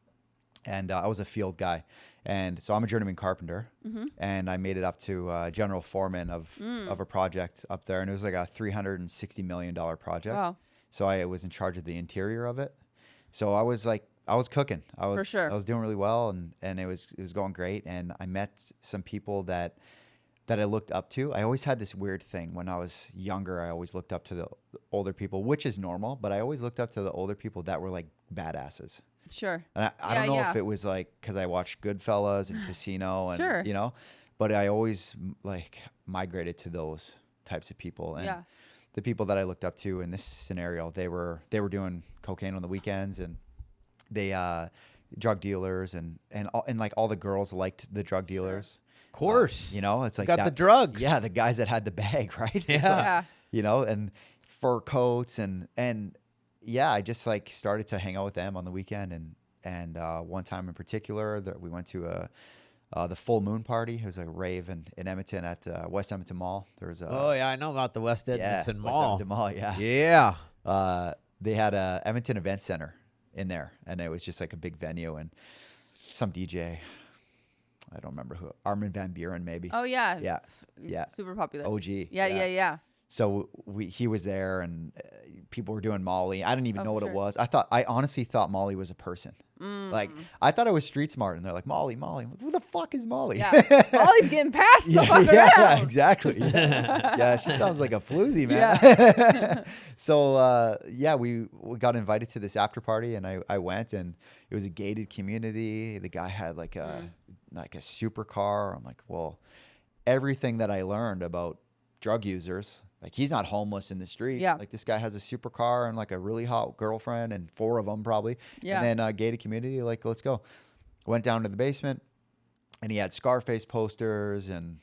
And I was a field guy. And so I'm a journeyman carpenter. And I made it up to general foreman of a project up there. And it was like a $360 million project. Wow. So I was in charge of the interior of it. So I was cooking. For sure. I was doing really well, and it was going great. And I met some people that I looked up to. I always had this weird thing when I was younger. I always looked up to the older people, which is normal, but I always looked up to the older people that were like badasses. Sure. And I Yeah, don't know yeah. if it was like because I watched Goodfellas and Casino, and Sure. but I always like migrated to those types of people. And Yeah. the people that I looked up to in this scenario, they were doing cocaine on the weekends, and they drug dealers, and like all the girls liked the drug dealers. Of course. It's like got that, the drugs. Yeah, the guys that had the bag, right? It's Yeah. like, Yeah. and fur coats, and yeah, I just like started to hang out with them on the weekend, and one time in particular that we went to the full moon party. It was a rave in Edmonton at West Edmonton Mall. There was Oh yeah, I know about the West Edmonton Mall. West Edmonton Mall, yeah. Yeah. They had a Edmonton Event Center in there, and it was just like a big venue, and some DJ, I don't remember who, Armin van Buren maybe. Oh yeah. Yeah, yeah. Super popular. OG. Yeah. So he was there, and people were doing Molly. I didn't even Oh, know what for it sure. was. I honestly thought Molly was a person. Like I thought I was street smart, and they're like Molly. I'm like, who the fuck is Molly? Yeah. Molly's getting passed the fuck yeah, around. exactly. Yeah, she sounds like a floozy, man. Yeah. So we got invited to this after party, and I went, and it was a gated community. The guy had like a supercar. I'm like, well, everything that I learned about drug users, like he's not homeless in the street. Yeah. Like this guy has a supercar and like a really hot girlfriend, and 4 of them probably. Yeah. And then gated community, like, let's go. Went down to the basement, and he had Scarface posters, and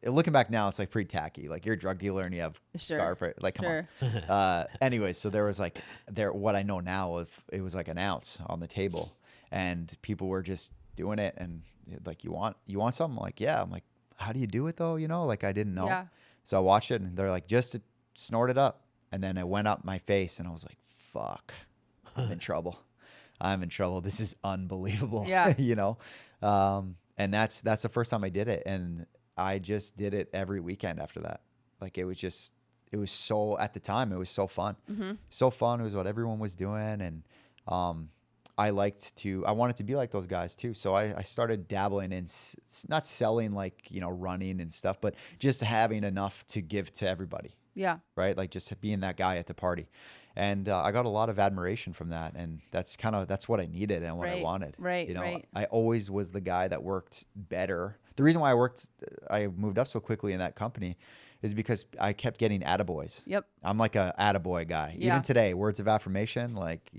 looking back now, it's like pretty tacky. Like you're a drug dealer and you have Sure. Scarface. Like, come on. Anyway, so there was like what I know now of it was like an ounce on the table, and people were just doing it, and like, you want something? I'm like, yeah. I'm like, how do you do it though? Like I didn't know. Yeah. So I watched it, and they're like, just to snort it up. And then it went up my face, and I was like, fuck, I'm in trouble. I'm in trouble. This is unbelievable. Yeah. And that's the first time I did it. And I just did it every weekend after that. Like it was so, at the time, it was so fun. So fun. It was what everyone was doing. And I wanted to be like those guys too. So I started dabbling in, not selling like, running and stuff, but just having enough to give to everybody. Yeah. right? Like just being that guy at the party. And I got a lot of admiration from that. And that's what I needed and what I wanted. Right, You know, right. I always was the guy that worked better. The reason why I moved up so quickly in that company is because I kept getting attaboys. Yep. I'm like a attaboy guy. Yeah. Even today, words of affirmation, like,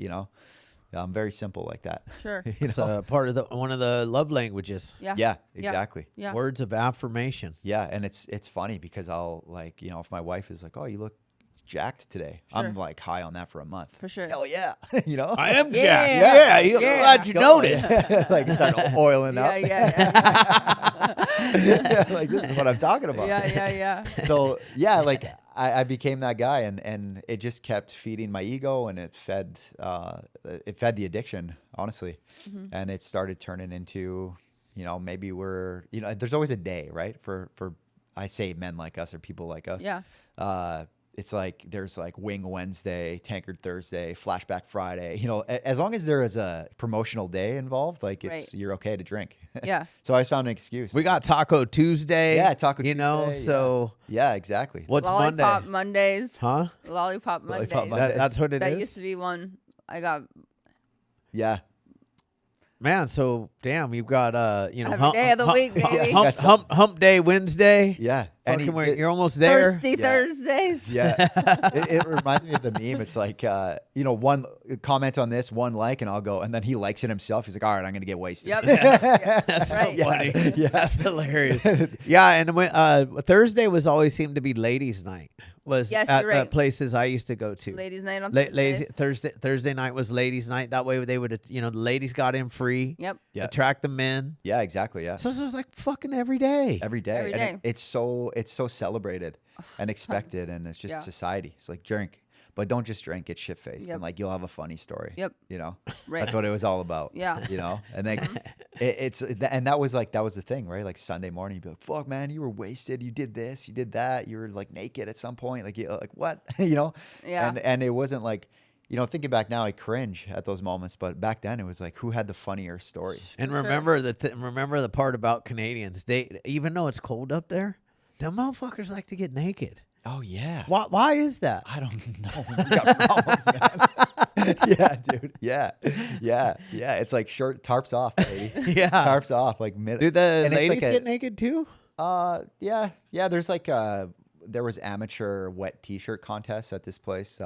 I'm very simple like that. Sure. It's part of one of the love languages. Yeah. Yeah, exactly. Yeah. Words of affirmation. Yeah, and it's funny because I'll like, if my wife is like, "Oh, you look jacked today," Sure. I'm like high on that for a month. For sure. Hell yeah, I am Yeah. Jack. Yeah. Yeah. Glad you noticed. Like start oiling up. Yeah. Like this is what I'm talking about. Yeah. So yeah, like I became that guy, and it just kept feeding my ego, and it fed the addiction, honestly, and it started turning into, maybe there's always a day, right? For I say men like us or people like us. Yeah. It's like there's like Wing Wednesday, Tankard Thursday, Flashback Friday. As long as there is a promotional day involved, like you're okay to drink. Yeah. So I found an excuse. We got Taco Tuesday. Yeah, Taco Tuesday, so yeah, exactly. what's Lollipop Monday? Mondays. Huh? Lollipop Mondays. Lollipop Mondays. That's what it That is? used to be one I got. Yeah. Man, so damn, you've got Every day of the week, baby. hump day Wednesday. Yeah. You're almost there. Thirsty Thursdays. Yeah. it reminds me of the meme. It's like, one comment on this, one like, and I'll go, and then he likes it himself. He's like, all right, I'm going to get wasted. Yep. That's Right. so funny. Yeah. That's hilarious. Yeah, and when, Thursday was always seemed to be ladies' night. Was Yes, at you're the right. places I used to go to. Ladies' night on Lazy Thursdays. Thursday night was ladies' night. That way they would, the ladies got in free. Yep. Yeah. Attract the men. Yeah, exactly. Yeah. So it was like fucking every day. Every day. Every And day. it's so celebrated and expected, and it's just Yeah. society. It's like drink, but don't just drink, get shit faced, Yep. and like you'll have a funny story. Yep. Right. That's what it was all about. Yeah. And then and that was the thing, right? Like Sunday morning, you'd be like, fuck man, you were wasted, you did this, you did that, you were like naked at some point, like what? Yeah. And it wasn't like, thinking back now, I cringe at those moments, but back then it was like, who had the funnier story? And Sure. remember the part about Canadians. They, even though it's cold up there, them motherfuckers like to get naked. Oh yeah. Why is that? I don't know. We got problems, man. Yeah, dude. Yeah. It's like shirt tarps off, baby. Yeah. Tarps off, like mid. Do the and it's ladies like get naked too? Yeah. There's like there was amateur wet T-shirt contests at this place,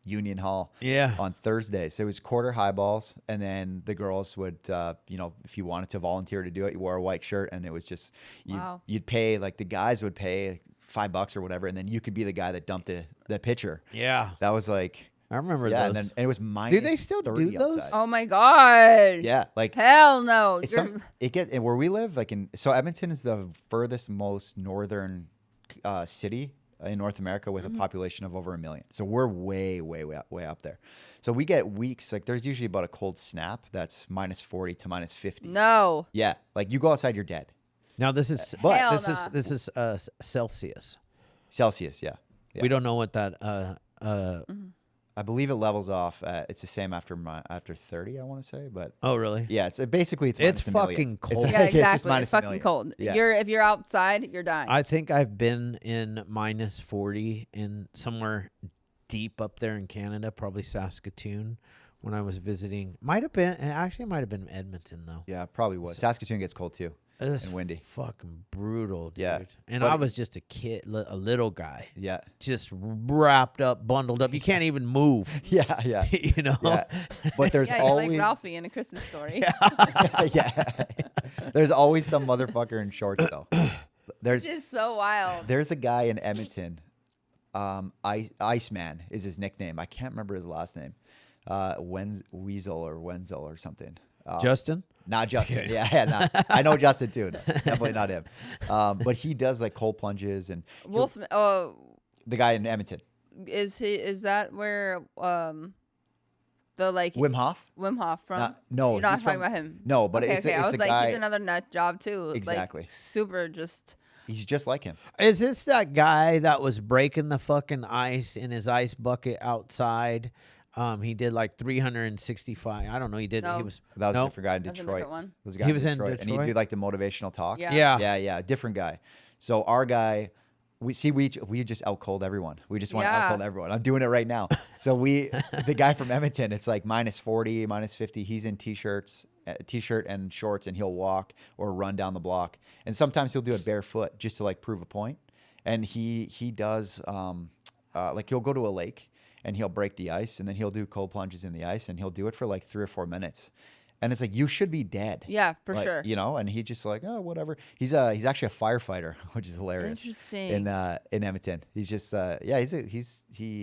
Union Hall. Yeah. On Thursdays, it was quarter highballs, and then the girls would, if you wanted to volunteer to do it, you wore a white shirt, and it was just Wow. you'd pay, like the guys would pay $5 or whatever, and then you could be the guy that dumped the pitcher. Yeah. That was like. I remember Yeah, those. and it was minus. Do they still do 30 those? outside. Oh my God. Yeah, like Hell no. it's You're- and where we live, like so Edmonton is the furthest most northern city in North America with a population of over 1 million. So we're way up there. So we get weeks, like there's usually about a cold snap that's minus 40 to minus 50. No. Yeah, like you go outside, you're dead. Now this is Hell this is Celsius. Celsius, yeah. We don't know what that I believe it levels off. It's the same after 30, I want to say, but Oh really? yeah, it's basically It's minus a million. fucking cold. It's, Yeah, like, it's just exactly. minus It's a fucking million. cold. Yeah. If you're outside, you're dying. I think I've been in minus 40 in somewhere deep up there in Canada, probably Saskatoon, when I was visiting. Might have been Edmonton though. Yeah, probably was. Saskatoon gets cold too. It was and windy. fucking brutal, dude. Yeah. And But- I was just a kid, a little guy, Yeah. just wrapped up, bundled up. You can't even move. Yeah. You know. Yeah. But there's yeah, you're always like Ralphie in A Christmas Story. yeah. There's always some motherfucker in shorts though. Which is so wild. There's a guy in Edmonton. Iceman is his nickname. I can't remember his last name. Weasel or something. Justin? Not Justin. Yeah, nah. I know Justin too. No, definitely not him. But he does like cold plunges and Wolf. the guy in Edmonton. Is that where the like Wim Hof? Wim Hof from? No, You're not he's talking from- about him. No, but okay, it's okay. I it's was a like, guy. he's another nut job too. Exactly. Like, super just. He's just like him. Is this that guy that was breaking the fucking ice in his ice bucket outside? He did like 365. I don't know. He did. No. He was. That was Nope. a different guy in That's a Detroit. different one. That was a guy He in was in Detroit. And he'd do Detroit? like the motivational talks. Yeah. Yeah. Yeah, different guy. So our guy, we just out cold everyone. We just want to Yeah. out cold everyone. I'm doing it right now. So the guy from Edmonton, it's like -40, -50. He's in t-shirt and shorts, and he'll walk or run down the block. And sometimes he'll do it barefoot just to like prove a point. And he does like he'll go to a lake and he'll break the ice, and then he'll do cold plunges in the ice, and he'll do it for like 3 or 4 minutes. And it's like, you should be dead. Yeah, for Like, sure. You know, and he just like, oh, whatever. He's actually a firefighter, which is hilarious. Interesting. In Edmonton. He's just I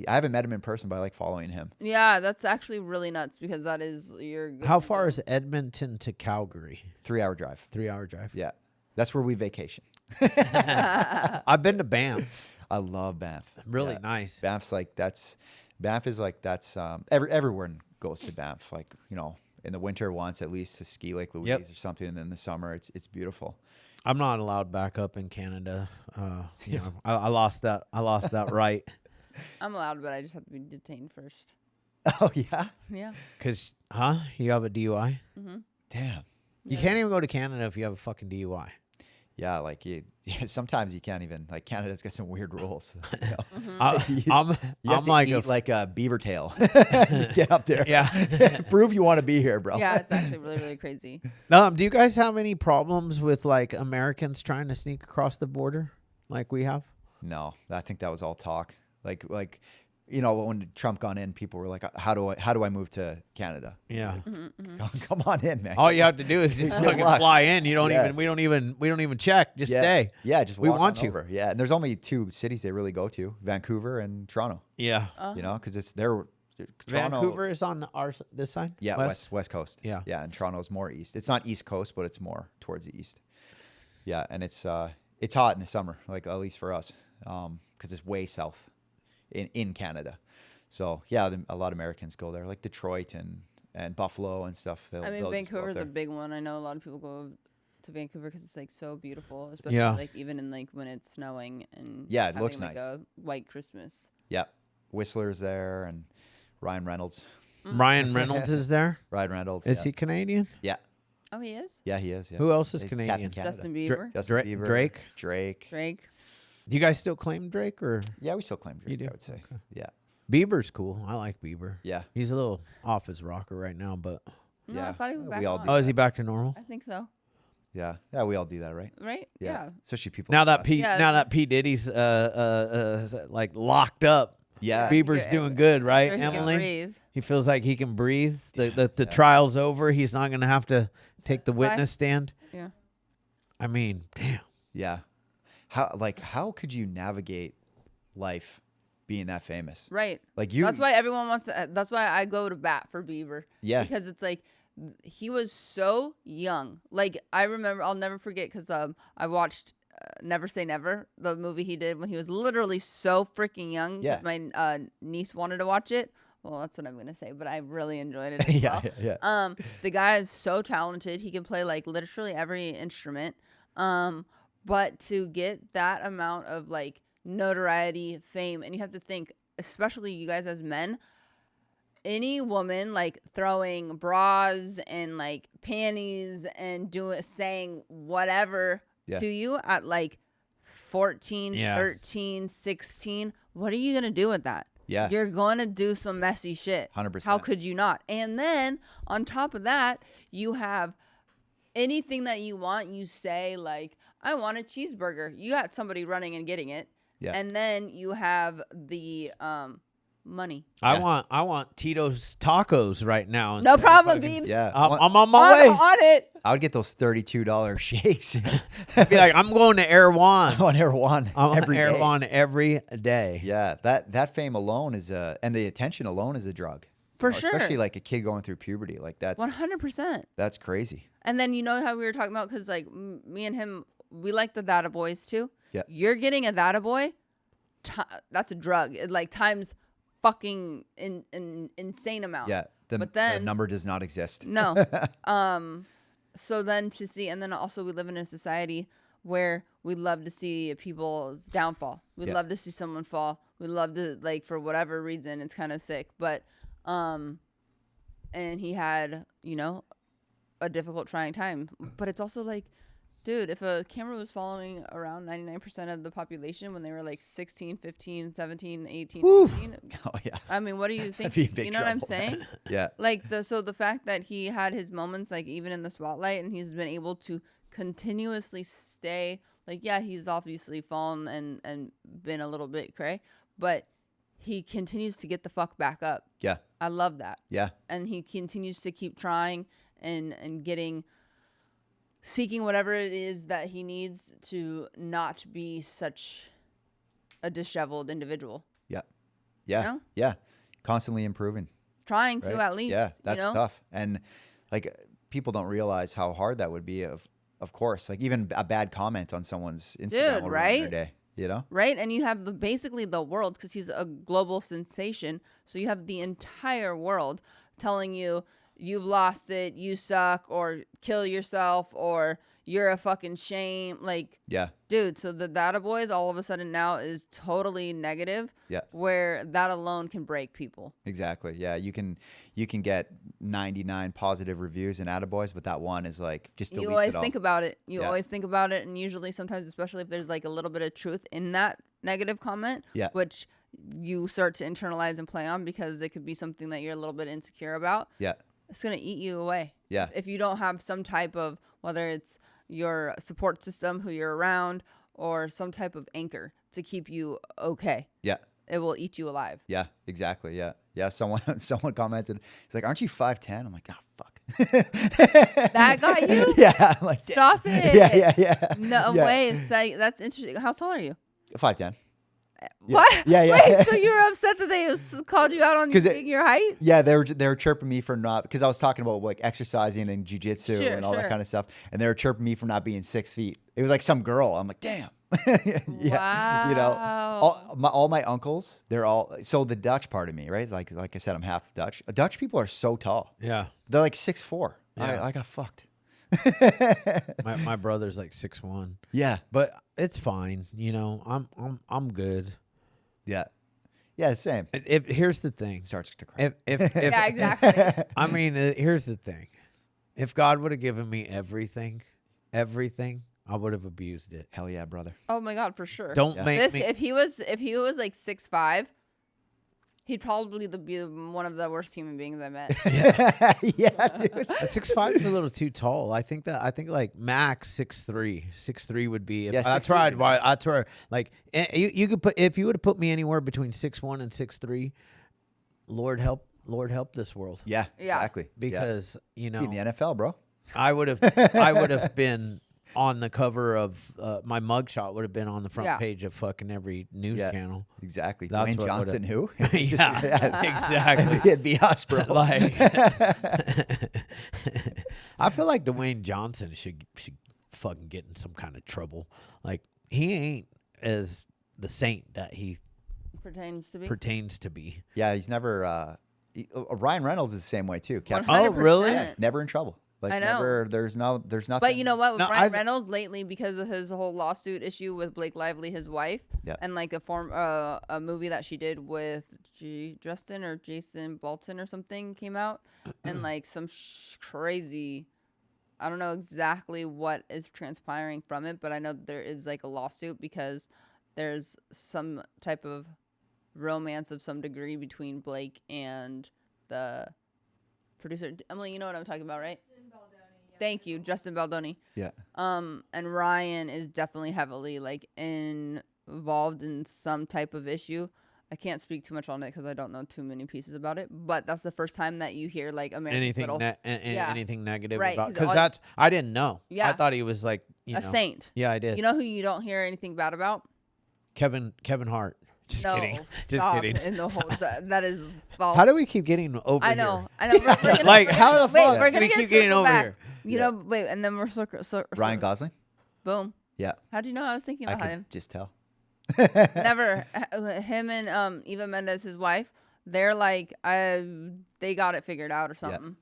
haven't met him in person, but I like following him. Yeah, that's actually really nuts because that is your. How far is Edmonton to Calgary? 3-hour drive. 3-hour drive. Yeah. That's where we vacation. I've been to Banff. I love Banff. Really Yeah. nice. Banff is like everyone goes to Banff, like, you know, in the winter once at least to ski Lake Louise or something, and then in the summer it's beautiful. I'm not allowed back up in Canada. You know, I lost that. I lost that right. I'm allowed, but I just have to be detained first. Oh yeah. Yeah. Cause, you have a DUI. Damn. You can't even go to Canada if you have a fucking DUI. Yeah, like sometimes you can't even, like, Canada's got some weird rules. You know? I'm You have to like eat like a beaver tail to get up there. yeah. Prove you want to be here, bro. Yeah, it's actually really, really crazy. Do you guys have any problems with like Americans trying to sneak across the border like we have? No, I think that was all talk. Like you know, when Trump got in, people were like, how do I move to Canada? Yeah. Come on in, man. All you have to do is just Good fucking luck. fly in. You don't Yeah. we don't even check. Just stay. Yeah, just We walk want on you. over. Yeah, and there's only 2 cities they really go to: Vancouver and Toronto. Yeah. You know, because it's their Toronto. Vancouver is on this side. Yeah, west coast. Yeah. Yeah, and Toronto's more east. It's not east coast, but it's more towards the east. Yeah, and it's hot in the summer, like at least for us, because it's way south in Canada. So yeah, a lot of Americans go there, like Detroit and Buffalo and stuff. I mean, Vancouver's a big one. I know a lot of people go to Vancouver because it's like so beautiful, especially like even in like when it's snowing and Yeah, it having, looks like nice. a white Christmas. Yeah, Whistler's there, and Ryan Reynolds. Ryan Reynolds is there. Ryan Reynolds. Is he Canadian? Yeah. Oh, he is. Yeah, he is. Yeah. Who else is He's Canadian? Captain Canada. Justin Bieber. Justin Dra- Bieber. Drake? Drake. Do you guys still claim Drake or Yeah, we still claim Drake. You do? I would say. Yeah. Bieber's cool? I like Bieber. Yeah. He's a little off his rocker right now, but No, I Yeah. thought he was back We all on. do. oh, is he back to normal? I think so. Yeah. Yeah, we all do that, right? Right? Yeah. Especially people. Now like that us. P Yeah. now that P Diddy's like locked up, Yeah. Bieber's Yeah. doing good, right, Sure he can Emily? breathe. He feels like he can breathe. The trial's over. He's not gonna have to take the Testify. witness stand. Yeah. I mean, damn. Yeah. How could you navigate life being that famous? Right. Like you. That's why everyone wants to. That's why I go to bat for Bieber. Yeah. Because it's like he was so young. Like I remember, I'll never forget because I watched Never Say Never, the movie he did when he was literally so freaking young. 'Cause Yeah. My niece wanted to watch it. Well, that's what I'm gonna say, but I really enjoyed it. As Yeah, well. yeah. The guy is so talented. He can play like literally every instrument. But to get that amount of like notoriety, fame, and you have to think, especially you guys as men, any woman like throwing bras and like panties and saying whatever Yeah. to you at like 14, Yeah. 13, 16, what are you going to do with that? Yeah. You're going to do some messy shit. 100%. How could you not? And then on top of that, you have anything that you want. You say like, I want a cheeseburger. You got somebody running and getting it. Yeah. And then you have the money. I want Tito's tacos right now. No problem, Beebs. Yeah. I'm on my way. On it. I would get those $32 shakes. Be like, I'm going to Erewhon. on Erewhon I'm every on day. Erewhon every day. Yeah, that fame alone is and the attention alone is a drug. For You know, sure. Especially like a kid going through puberty. Like that's 100%. crazy. And then you know how we were talking about, because like me and him, we like the Data Boys too. Yeah. You're getting a Data Boy, that's a drug. It like times fucking insane amount. Yeah. The But then- number does not exist. No. So then to see, and then also we live in a society where we love to see people's downfall. We Yeah. love to see someone fall. We love to, like, for whatever reason, it's kind of sick. But, and he had, you know, a difficult, trying time. But it's also like, Dude, if a camera was following around 99% of the population when they were like 16, 15, 17, 18, Woo. 19, Oh yeah. I mean, what do you I'd think? be in big You know what I'm trouble. saying? Yeah. Like the fact that he had his moments like even in the spotlight and he's been able to continuously stay like, yeah, he's obviously fallen and been a little bit cray, but he continues to get the fuck back up. Yeah. I love that. Yeah. And he continues to keep trying and seeking whatever it is that he needs to not be such a disheveled individual. Yeah. Yeah. You know? Yeah. Constantly improving. Trying to Right? at least. Yeah. That's you know? tough. And like people don't realize how hard that would be. Of course, like even a bad comment on someone's Instagram Dude, will ruin right? their day. You know? Right? And you have basically the world, because he's a global sensation. So you have the entire world telling you, you've lost it, you suck, or kill yourself, or you're a fucking shame. Like, Yeah. dude, so the Data Boys all of a sudden now is totally negative. Yeah. Where that alone can break people. Exactly. Yeah. You can get 99 positive reviews in Attaboys, but that one is like just delete You always it all. think about it. You Yeah. always think about it. And usually sometimes, especially if there's like a little bit of truth in that negative comment, Yeah. which you start to internalize and play on because it could be something that you're a little bit insecure about. Yeah. It's going to eat you away. Yeah. If you don't have some type of, whether it's your support system, who you're around, or some type of anchor to keep you okay, Yeah. it will eat you alive. Yeah. Exactly. Yeah. Yeah. Someone commented, he's like, "Aren't you 5'10"? I'm like, "Oh fuck." That got you? Yeah. I'm like, Stop it. Yeah. Yeah. Yeah. No Yeah. way. It's like, that's interesting. How tall are you? 5'10". Yeah. What? Yeah. Yeah. Wait, so you were upset that they called you out on 'Cause being your height? Yeah, they were chirping me for not, because I was talking about like exercising and jujitsu Sure, and all that sure. kind of stuff, and they were chirping me for not being 6 feet. It was like some girl. I'm like, damn. Yeah, you know, Wow. all my uncles, they're all, so the Dutch part of me, right? Like I said, I'm half Dutch. Dutch people are so tall. Yeah. They're like 6'4". Yeah. I got fucked. My brother's like 6'1", Yeah, but it's fine. You know, I'm good. yeah, yeah. Same. If here's the thing. Starts to cry. If Yeah, exactly. I mean, here's the thing. If God would have given me everything, I would have abused it. Hell yeah, brother. Oh my God, for sure. Don't Yeah. make This me. if he was like 6'5", he'd probably be one of the worst human beings I met. Yeah, dude. 6'5" is a little too tall. I think like max 6'3". 6'3" would be. Yeah, That's 6'3" where I'd would buy. be- That's where like you could put, if you would have put me anywhere between 6'1" and 6'3", Lord help this world. Yeah, Yeah. exactly. Because you Be in know the NFL, bro. I would have been on the cover of my mugshot would have been on the front Yeah. page of fucking every news Yeah. channel. Exactly. That's Dwayne what Johnson, who? Yeah, exactly. It'd be us, bro. Like, I feel like Dwayne Johnson should fucking get in some kind of trouble. Like he ain't as the saint that he Pertains to be. pertains to be. Yeah, he's never. Ryan Reynolds is the same way too. Kept 100%. Oh, really? never in trouble. Like I know. never. There's nothing. But you know what? With No, Ryan I've- Reynolds lately, because of his whole lawsuit issue with Blake Lively, his wife, Yeah. and like a movie that she did with Justin or Jason Bolton or something came out, and like some crazy. I don't know exactly what is transpiring from it, but I know there is like a lawsuit because there's some type of romance of some degree between Blake and the producer. Emily, you know what I'm talking about, right? Thank you, Justin Baldoni. Yeah. And Ryan is definitely heavily like involved in some type of issue. I can't speak too much on it because I don't know too many pieces about it. But that's the first time that you hear like American Little, anything negative Right, about, 'cause because all- that's I didn't know. I Yeah. thought he was like a saint. Yeah, I did. You know who you don't hear anything bad about? Kevin Hart. Just no, kidding. Just stop. kidding. In the whole that is false. How do we keep getting over I here? know. We're gonna, Like, how the wait, fuck we're do gonna we get keep getting circle over back. here? You Yeah. know, wait, and then we're Ryan Gosling. Boom. Yeah. How'd you know I was thinking I about could him? just tell. Never. Him and Eva Mendes, his wife, they're like, they got it figured out or something.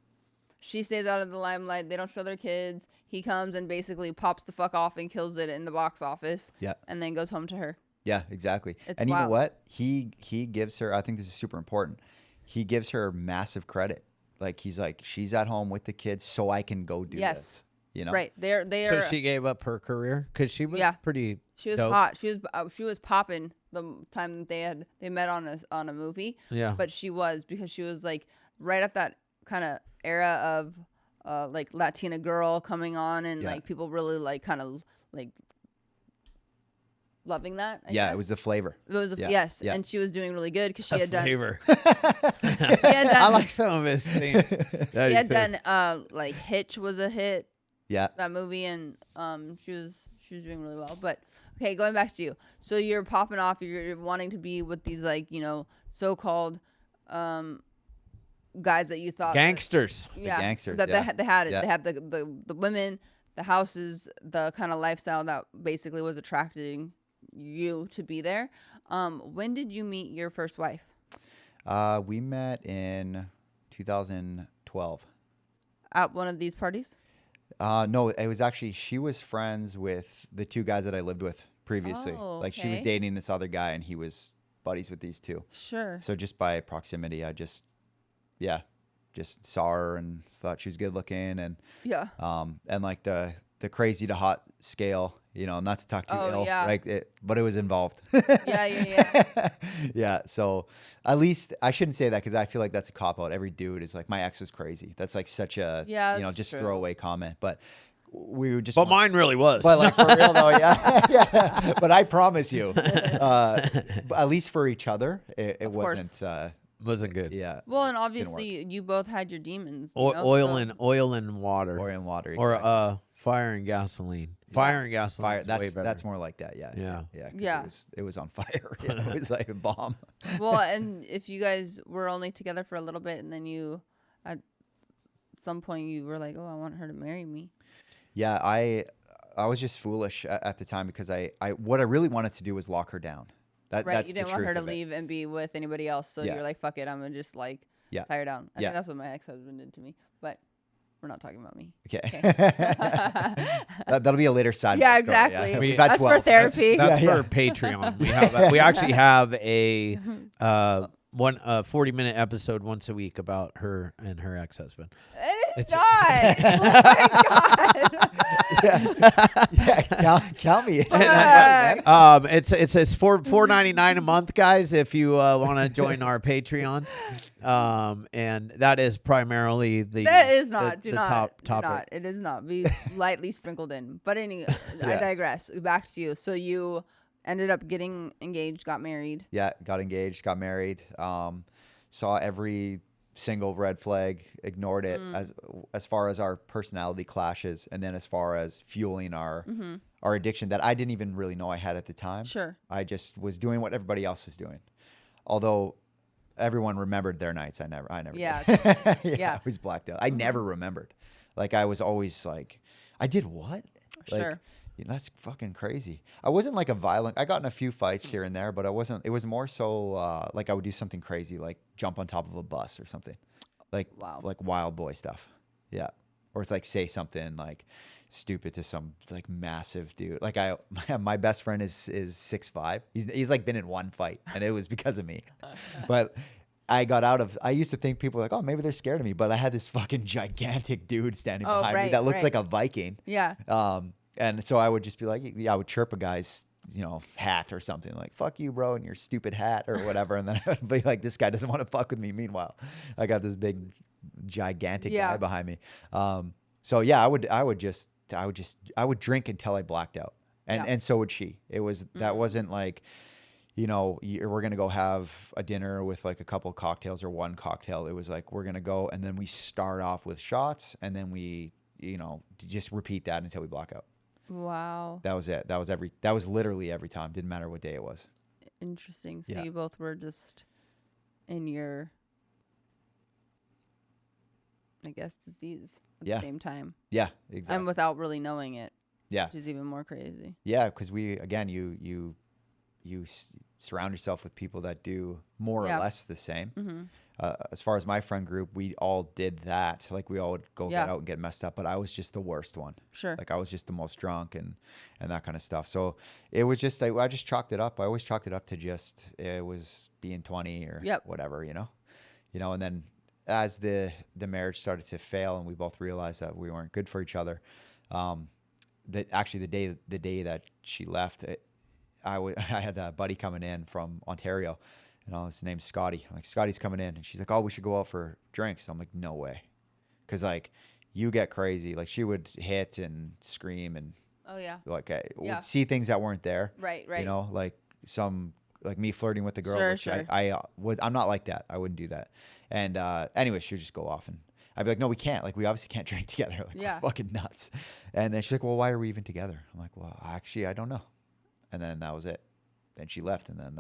She stays out of the limelight. They don't show their kids. He comes and basically pops the fuck off and kills it in the box office. Yeah. And then goes home to her. Yeah, exactly. It's And you know wild. what? He gives her, I think this is super important. He gives her massive credit. Like he's like, she's at home with the kids, so I can go do Yes. this. you know? Right. They So are. she gave up her career because she was Yeah. pretty. She was dope. hot. She was popping the time they met on a movie. Yeah. But she was, because she was like right at that kind of era of like Latina girl coming on, and Yeah. like people really like kind of like loving that. I Yeah, guess. it was the flavor. It was Yeah. yes, Yeah. and she was doing really good because she A had done. flavor. She had I done. like some of his things. She had done like Hitch was a hit, Yeah. that movie, and she was doing really well. But okay, going back to you. So you're popping off. You're wanting to be with these like so-called guys that you thought Gangsters. yeah, gangsters, that yeah. they had it. Yeah. They had the women, the houses, the kind of lifestyle that basically was attracting you to be there. When did you meet your first wife? We met in 2012. At one of these parties? No, it was actually, she was friends with the two guys that I lived with previously. Oh, Like she was okay. dating this other guy and he was buddies with these two. Sure. So just by proximity, I just saw her and thought she was good looking, and Yeah. and like the crazy to hot scale, not to talk too Oh, ill, yeah. right? But it was involved. Yeah. Yeah. So at least I shouldn't say that because I feel like that's a cop out. Every dude is like, my ex was crazy. That's like such a that's just true. throwaway comment. But we were just. But mine really was. But like for real though, yeah, yeah. But I promise you, at least for each other, it Of course. wasn't. Wasn't good. Yeah. Well, and obviously you both had your demons. you know, Oil so- and water. Oil and water. Or exactly. fire and gasoline. Fire and gasoline. Fire. is way That's better. more like that. Yeah. Yeah. Yeah. 'Cause Yeah. It was on fire. Yeah, it was like a bomb. Well, and if you guys were only together for a little bit, and then you, at some point, you were like, "Oh, I want her to marry me." Yeah. I was just foolish at the time because what I really wanted to do was lock her down. Right? That's You didn't the want her truth to of it. leave and be with anybody else, so Yeah. you're like, "Fuck it, I'm gonna just like Yeah. tie her down." I Yeah. think that's what my ex-husband did to me, but we're not talking about me. Okay. That'll be a later side. Yeah, note story, exactly. We've had That's 12. for therapy. That's Yeah, for Patreon. We actually have a 40-minute episode once a week about her and her ex-husband. It's not. Oh my god. Yeah, count me in. Fuck. It's $4.99 a month, guys, if you want to join our Patreon. And that is primarily That is not. the Do not. top Do topic. not. It is not. Be lightly sprinkled in. But anyway, I Yeah. digress. Back to you. So you ended up getting engaged, got married. Yeah, got engaged, got married. Saw every single red flag, ignored it as far as our personality clashes, and then as far as fueling our addiction that I didn't even really know I had at the time. Sure. I just was doing what everybody else was doing. Although everyone remembered their nights, I never Yeah. did. Yeah. I was blacked out. I never remembered. Like I was always like, I did what? Like, Sure. that's fucking crazy. I wasn't like I got in a few fights here and there, but it was more so like I would do something crazy, like jump on top of a bus or something. Like, Wow. like wild boy stuff. Yeah. Or it's like say something like stupid to some like massive dude. Like my best friend is 6'5". He's like been in one fight and it was because of me. But I used to think people were like, oh, maybe they're scared of me, but I had this fucking gigantic dude standing Oh, behind me right, that looks right. like a Viking. Yeah. And so I would just be like, I would chirp a guy's, hat or something like, fuck you, bro, and your stupid hat or whatever. And then I would be like, this guy doesn't want to fuck with me. Meanwhile, I got this big, gigantic Yeah. guy behind me. So yeah, I would drink until I blacked out. And so would she. It was, that wasn't like, we're going to go have a dinner with like a couple cocktails or one cocktail. It was like, we're going to go. And then we start off with shots and then we, just repeat that until we block out. Wow. That was it. That was literally every time. Didn't matter what day it was. Interesting. So Yeah. you both were just in your, I guess, disease at Yeah. the same time. Yeah, exactly. And without really knowing it, Yeah. which is even more crazy. Yeah. Because you surround yourself with people that do more Yeah. or less the same. Mm-hmm. As far as my friend group, we all did that. Like we all would go Yeah. get out and get messed up, but I was just the worst one. Sure. Like I was just the most drunk and that kind of stuff. So it was just, I just chalked it up. I always chalked it up to just, it was being 20 or Yep. whatever, and then as the marriage started to fail and we both realized that we weren't good for each other, That actually the day that she left, I had a buddy coming in from Ontario, and his name's Scotty. I'm like, Scotty's coming in, and she's like, oh, we should go out for drinks. I'm like, no way, because like you get crazy. Like she would hit and scream and Oh yeah. like Yeah. would see things that weren't there. Right. Right. You know, like me flirting with the girl. Sure, Which sure. I'm not like that. I wouldn't do that. And anyway, she would just go off, and I'd be like, no, we can't. Like we obviously can't drink together. Like Yeah. we're fucking nuts. And then she's like, well, why are we even together? I'm like, well, actually, I don't know. And then that was it. Then she left, and then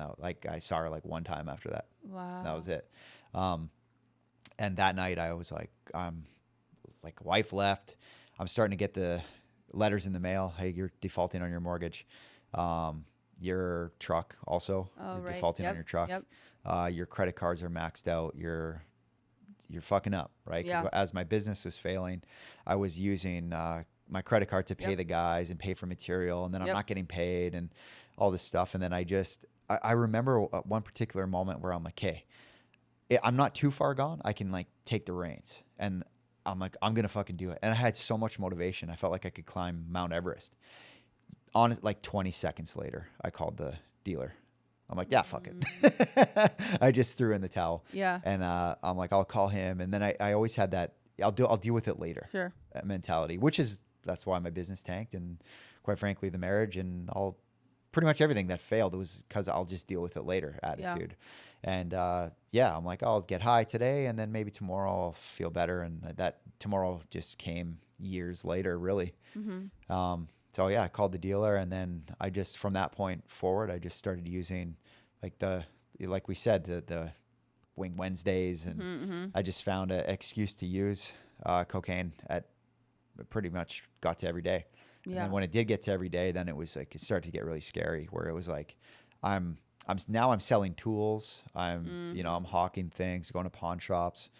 I saw her like one time after that. Wow. That was it. And that night I was like, wife left. I'm starting to get the letters in the mail. Hey, you're defaulting on your mortgage. Your truck also. Oh, You're right. defaulting on Yep, your truck. yep. Your credit cards are maxed out. You're fucking up, right? 'Cause Yeah. as my business was failing, I was using my credit card to pay Yep. the guys and pay for material, and then I'm Yep. not getting paid and all this stuff. And then I remember one particular moment where I'm like, hey, I'm not too far gone. I can like take the reins, and I'm like, I'm gonna fucking do it. And I had so much motivation. I felt like I could climb Mount Everest. Like 20 seconds later, I called the dealer. I'm like, yeah, fuck it. I just threw in the towel. Yeah. And I'm like, I'll call him. And then I always had that I'll deal with it later Sure. mentality, that's why my business tanked, and quite frankly, the marriage and pretty much everything that failed. It was because I'll just deal with it later attitude. And I'm like, I'll get high today, and then maybe tomorrow I'll feel better. And that tomorrow just came years later, really. Mm-hmm. So I called the dealer, and then I just, from that point forward, I just started using like we said, the Wing Wednesdays, and Mm-hmm. I just found an excuse to use cocaine pretty much got to every day. And Yeah. then when it did get to every day, then it was like, it started to get really scary, where it was like, I'm selling tools. I'm hawking things, going to pawn shops,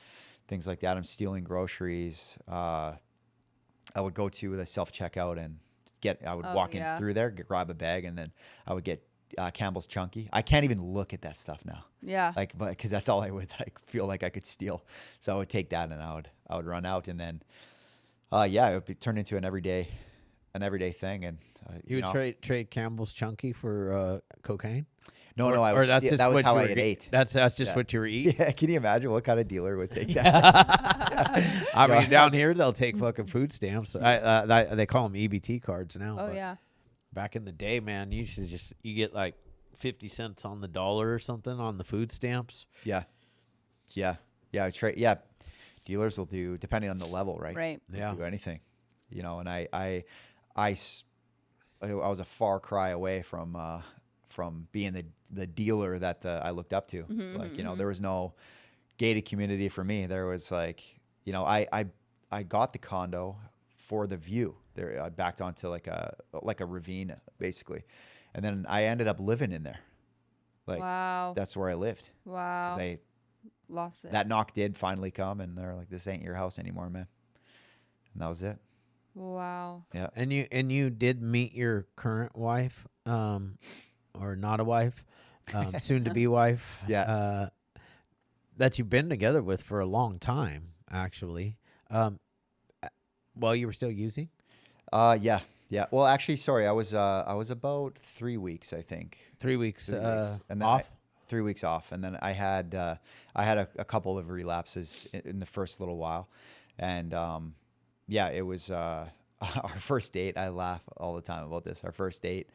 things like that. I'm stealing groceries. I would go to the self-checkout and I would walk in through there, grab a bag, and then I would get Campbell's Chunky. I can't even look at that stuff now. Yeah. Because that's all I would feel like I could steal. So I would take that, and I would run out, and then it would turn into an everyday thing. And You would trade Campbell's Chunky for cocaine? No, Or that's just that was what how you I were ate. That's just what you were eating. Yeah, can you imagine what kind of dealer would take that? I mean, down here they'll take fucking food stamps. They call them EBT cards now. Oh but yeah. Back in the day, man, you get like 50 cents on the dollar or something on the food stamps. Yeah. Dealers will do, depending on the level, right? Right. Yeah. Do anything, and I was a far cry away from being the dealer that I looked up to. There was no gated community for me. There was I got the condo for the view. There, I backed onto like a ravine basically, and then I ended up living in there. Wow. That's where I lived. Wow. 'Cause Lost it. that knock did finally come, and they're like, "This ain't your house anymore, man." And that was it. Wow. Yeah. And you did meet your current wife, or not a wife, soon to be wife. Yeah. That you've been together with for a long time, actually. While you were still using. Yeah. Well, actually, sorry, I was about 3 weeks, I think. 3 weeks, 3 weeks. And then off. 3 weeks off, and then I had a couple of relapses in the first little while, and it was our first date. I laugh all the time about this. Our first date.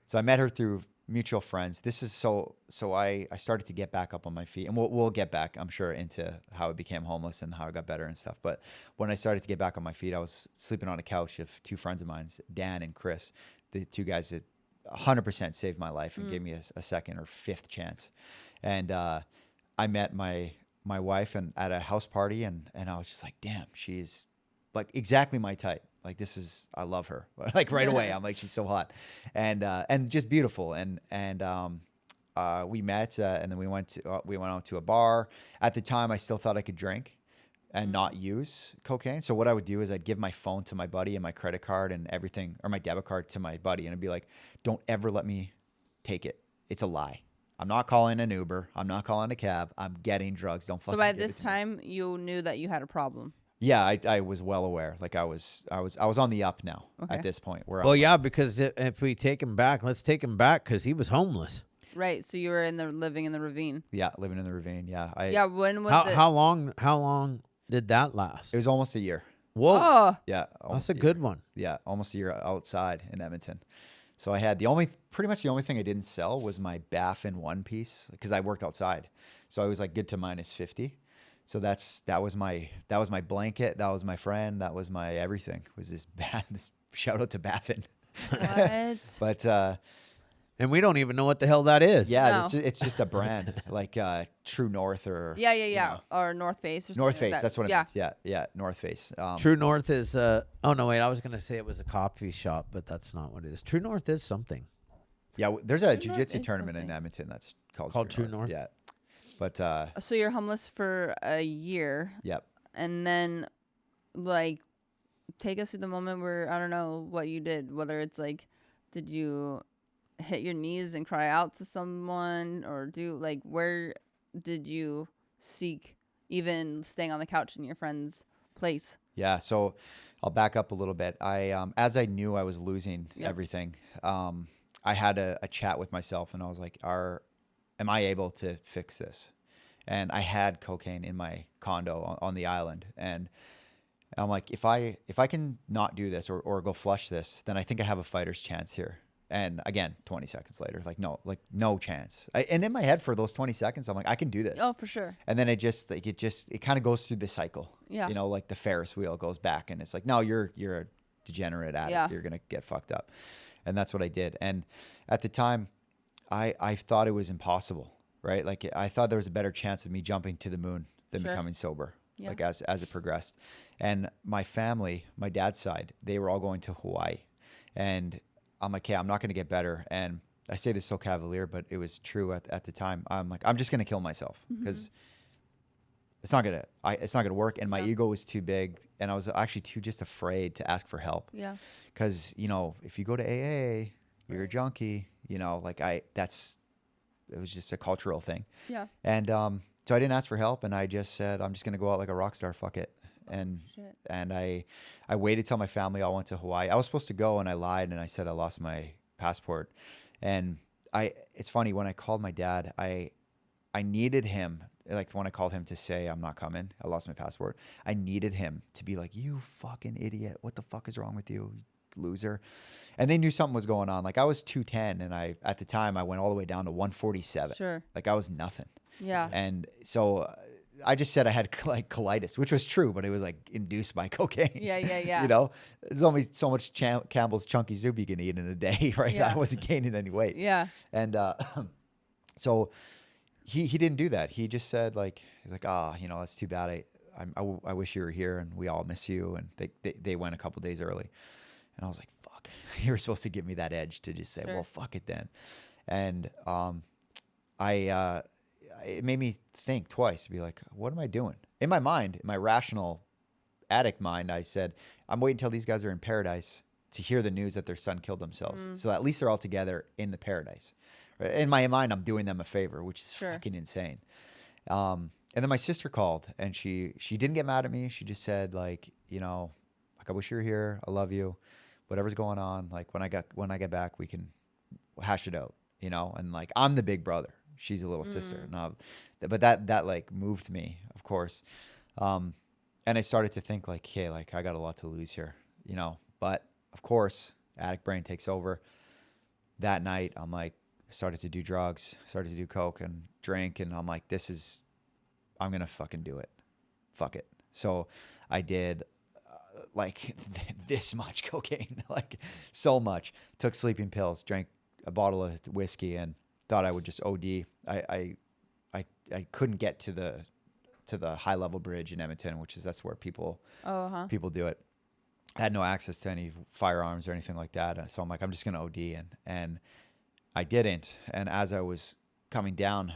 So I met her through mutual friends. This is so I started to get back up on my feet, and we'll get back, I'm sure, into how I became homeless and how I got better and stuff. But when I started to get back on my feet, I was sleeping on a couch of two friends of mine, Dan and Chris, the two guys that 100% saved my life and gave me a second or fifth chance. And I met my wife at a house party, and I was just like, damn, she's like exactly my type. Like, I love her. Like right away, I'm like, she's so hot, and just beautiful. And we met, and then we went out to a bar. At the time, I still thought I could drink and not use cocaine. So what I would do is I'd give my phone to my buddy and my credit card and everything, or my debit card to my buddy, and I'd be like, don't ever let me take it. It's a lie. I'm not calling an Uber. I'm not calling a cab. I'm getting drugs. Don't fucking So by give it this to me. time, you knew that you had a problem. Yeah, I was well aware. Like I was on the up now Okay. at this point. Where Well, yeah, because if we take him back, let's take him back because he was homeless. Right. So you were living in the ravine. yeah, living in the ravine. Yeah, Yeah. When was it? How long did that last? it was almost a year. Whoa, Oh, Yeah, that's almost a year. good one. Yeah, almost a year outside in Edmonton. So I had pretty much the only thing I didn't sell was my bath in one piece because I worked outside. So I was like good to -50. So that was my blanket. That was my friend. That was my everything. Was this this shout out to Baffin. what? But And we don't even know what the hell that is. yeah, No. it's just a brand like True North or Yeah. you know, Or North Face or something North like Face. that. That's what it Yeah. means. Yeah, North Face. True North is oh no, wait, I was gonna say it was a coffee shop, but that's not what it is. True North is something. Yeah, there's a True North jiu-jitsu is tournament in something. Edmonton that's called True North? Yeah. But So you're homeless for a year, yep. and then like take us through the moment where I don't know what you did. Whether it's like, did you hit your knees and cry out to someone, or where did you seek even staying on the couch in your friend's place? Yeah, so I'll back up a little bit. As I knew I was losing Yep. everything, I had a chat with myself, and I was like, am I able to fix this? And I had cocaine in my condo on the island, and I'm like, if I can not do this or go flush this, then I think I have a fighter's chance here. And again, 20 seconds later, no chance. And in my head for those 20 seconds, I'm like, I can do this. Oh, for sure. And then it kind of goes through the cycle. Yeah. You know, like the Ferris wheel goes back, and it's like, no, you're a degenerate addict. Yeah. You're going to get fucked up. And that's what I did. And at the time, I thought it was impossible, right? Like I thought there was a better chance of me jumping to the moon than Sure. becoming sober. Yeah. Like as it progressed. And my family, my dad's side, they were all going to Hawaii. And I'm like, yeah, I'm not going to get better. And I say this so cavalier, but it was true at the time. I'm like, I'm just going to kill myself because it's not going to work. And my Yeah. ego was too big. And I was actually too just afraid to ask for help. Yeah. Because, you know, if you go to AA, you're a junkie, you know, it was just a cultural thing. Yeah. And so I didn't ask for help, and I just said, I'm just going to go out like a rock star, fuck it. And Shit. and I waited till my family all went to Hawaii. I was supposed to go, and I lied, and I said I lost my passport. And it's funny, when I called my dad, I needed him, like when I called him to say I'm not coming, I lost my passport. I needed him to be like, you fucking idiot. What the fuck is wrong with you, loser? And they knew something was going on. Like I was 210, and at the time I went all the way down to 147. Sure. Like I was nothing. Yeah. And so I just said I had like colitis, which was true, but it was like induced by cocaine. Yeah. You know, there's only so much Campbell's chunky soup you can eat in a day, right? Yeah. I wasn't gaining any weight. Yeah. And so he didn't do that. He just said he's like, you know, that's too bad. I wish you were here, and we all miss you. And they went a couple days early, and I was like, fuck, you were supposed to give me that edge to just say, Sure. well, fuck it then. And it made me think twice to be like, what am I doing? In my mind, in my rational addict mind, I said, I'm waiting until these guys are in paradise to hear the news that their son killed themselves. So at least they're all together in the paradise. Right? In my mind, I'm doing them a favor, which is Sure. fucking insane. And then my sister called, and she didn't get mad at me. She just said, like, you know, like, I wish you were here. I love you. Whatever's going on, like when I get back, we can hash it out, you know? And like, I'm the big brother. She's a little sister. No, but that like moved me, of course. And I started to think like, hey, like I got a lot to lose here, you know? But of course, addict brain takes over. That night, I'm like, started to do drugs, started to do coke and drink. And I'm like, I'm going to fucking do it. Fuck it. So I did like this much cocaine, like so much. Took sleeping pills, drank a bottle of whiskey, and thought I would just OD. I couldn't get to the high level bridge in Edmonton, that's where people do it. I had no access to any firearms or anything like that. So I'm like, I'm just gonna OD, and I didn't. And as I was coming down,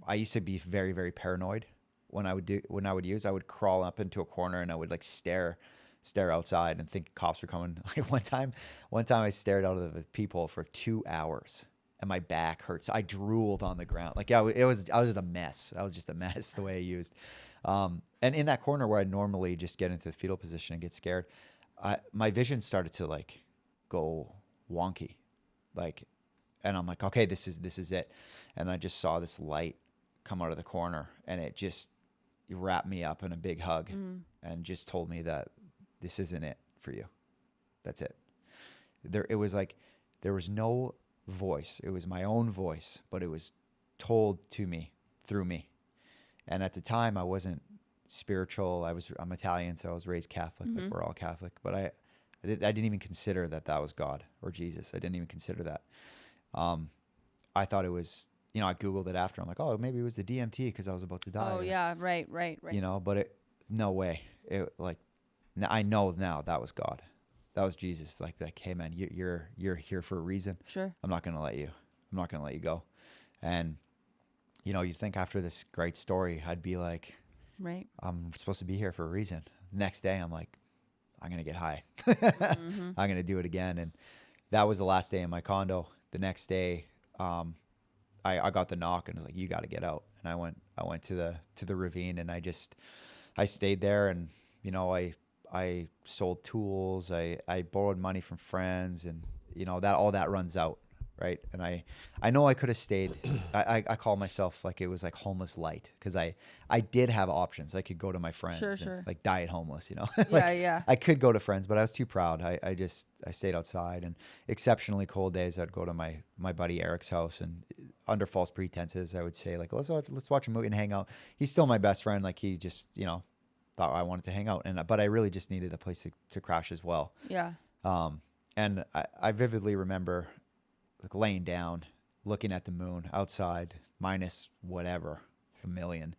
I used to be very, very paranoid when I would use. I would crawl up into a corner, and I would like stare outside and think cops were coming. Like one time I stared out of the peephole for 2 hours. and my back hurts. I drooled on the ground. Like, I was a mess. I was just a mess the way I used. And in that corner where I normally just get into the fetal position and get scared, my vision started to like go wonky, like, and I'm like, okay, this is it. And I just saw this light come out of the corner, and it just wrapped me up in a big hug and just told me that this isn't it for you. That's it. It was like, there was no voice. It was my own voice, but it was told to me through me. And at the time I wasn't spiritual. I'm Italian, so I was raised Catholic. Like, we're all Catholic, but I didn't even consider that was God or Jesus. I didn't even consider that. I thought it was, I Googled it after. I'm like, oh, maybe it was the DMT because I was about to die. Oh, yeah. Right. But no way. I know now that was God. That was Jesus. Like, hey man, you're here for a reason. Sure. I'm not going to let you go. And, you'd think after this great story, I'd be like, right, I'm supposed to be here for a reason. Next day, I'm like, I'm going to get high. I'm going to do it again. And that was the last day in my condo. The next day, I got the knock and was like, you got to get out. And I went to the ravine, and I stayed there, and, I sold tools. I borrowed money from friends, and, all that runs out. Right. And I know I could have stayed. I call myself like, it was like homeless light, because I did have options. I could go to my friends and like diet homeless, like, yeah. I could go to friends, but I was too proud. I stayed outside, and exceptionally cold days, I'd go to my buddy Eric's house, and under false pretenses, I would say like, let's watch a movie and hang out. He's still my best friend. Like, he just, thought I wanted to hang out, but I really just needed a place to crash as well. Yeah. And I vividly remember like laying down, looking at the moon outside, minus whatever, a million.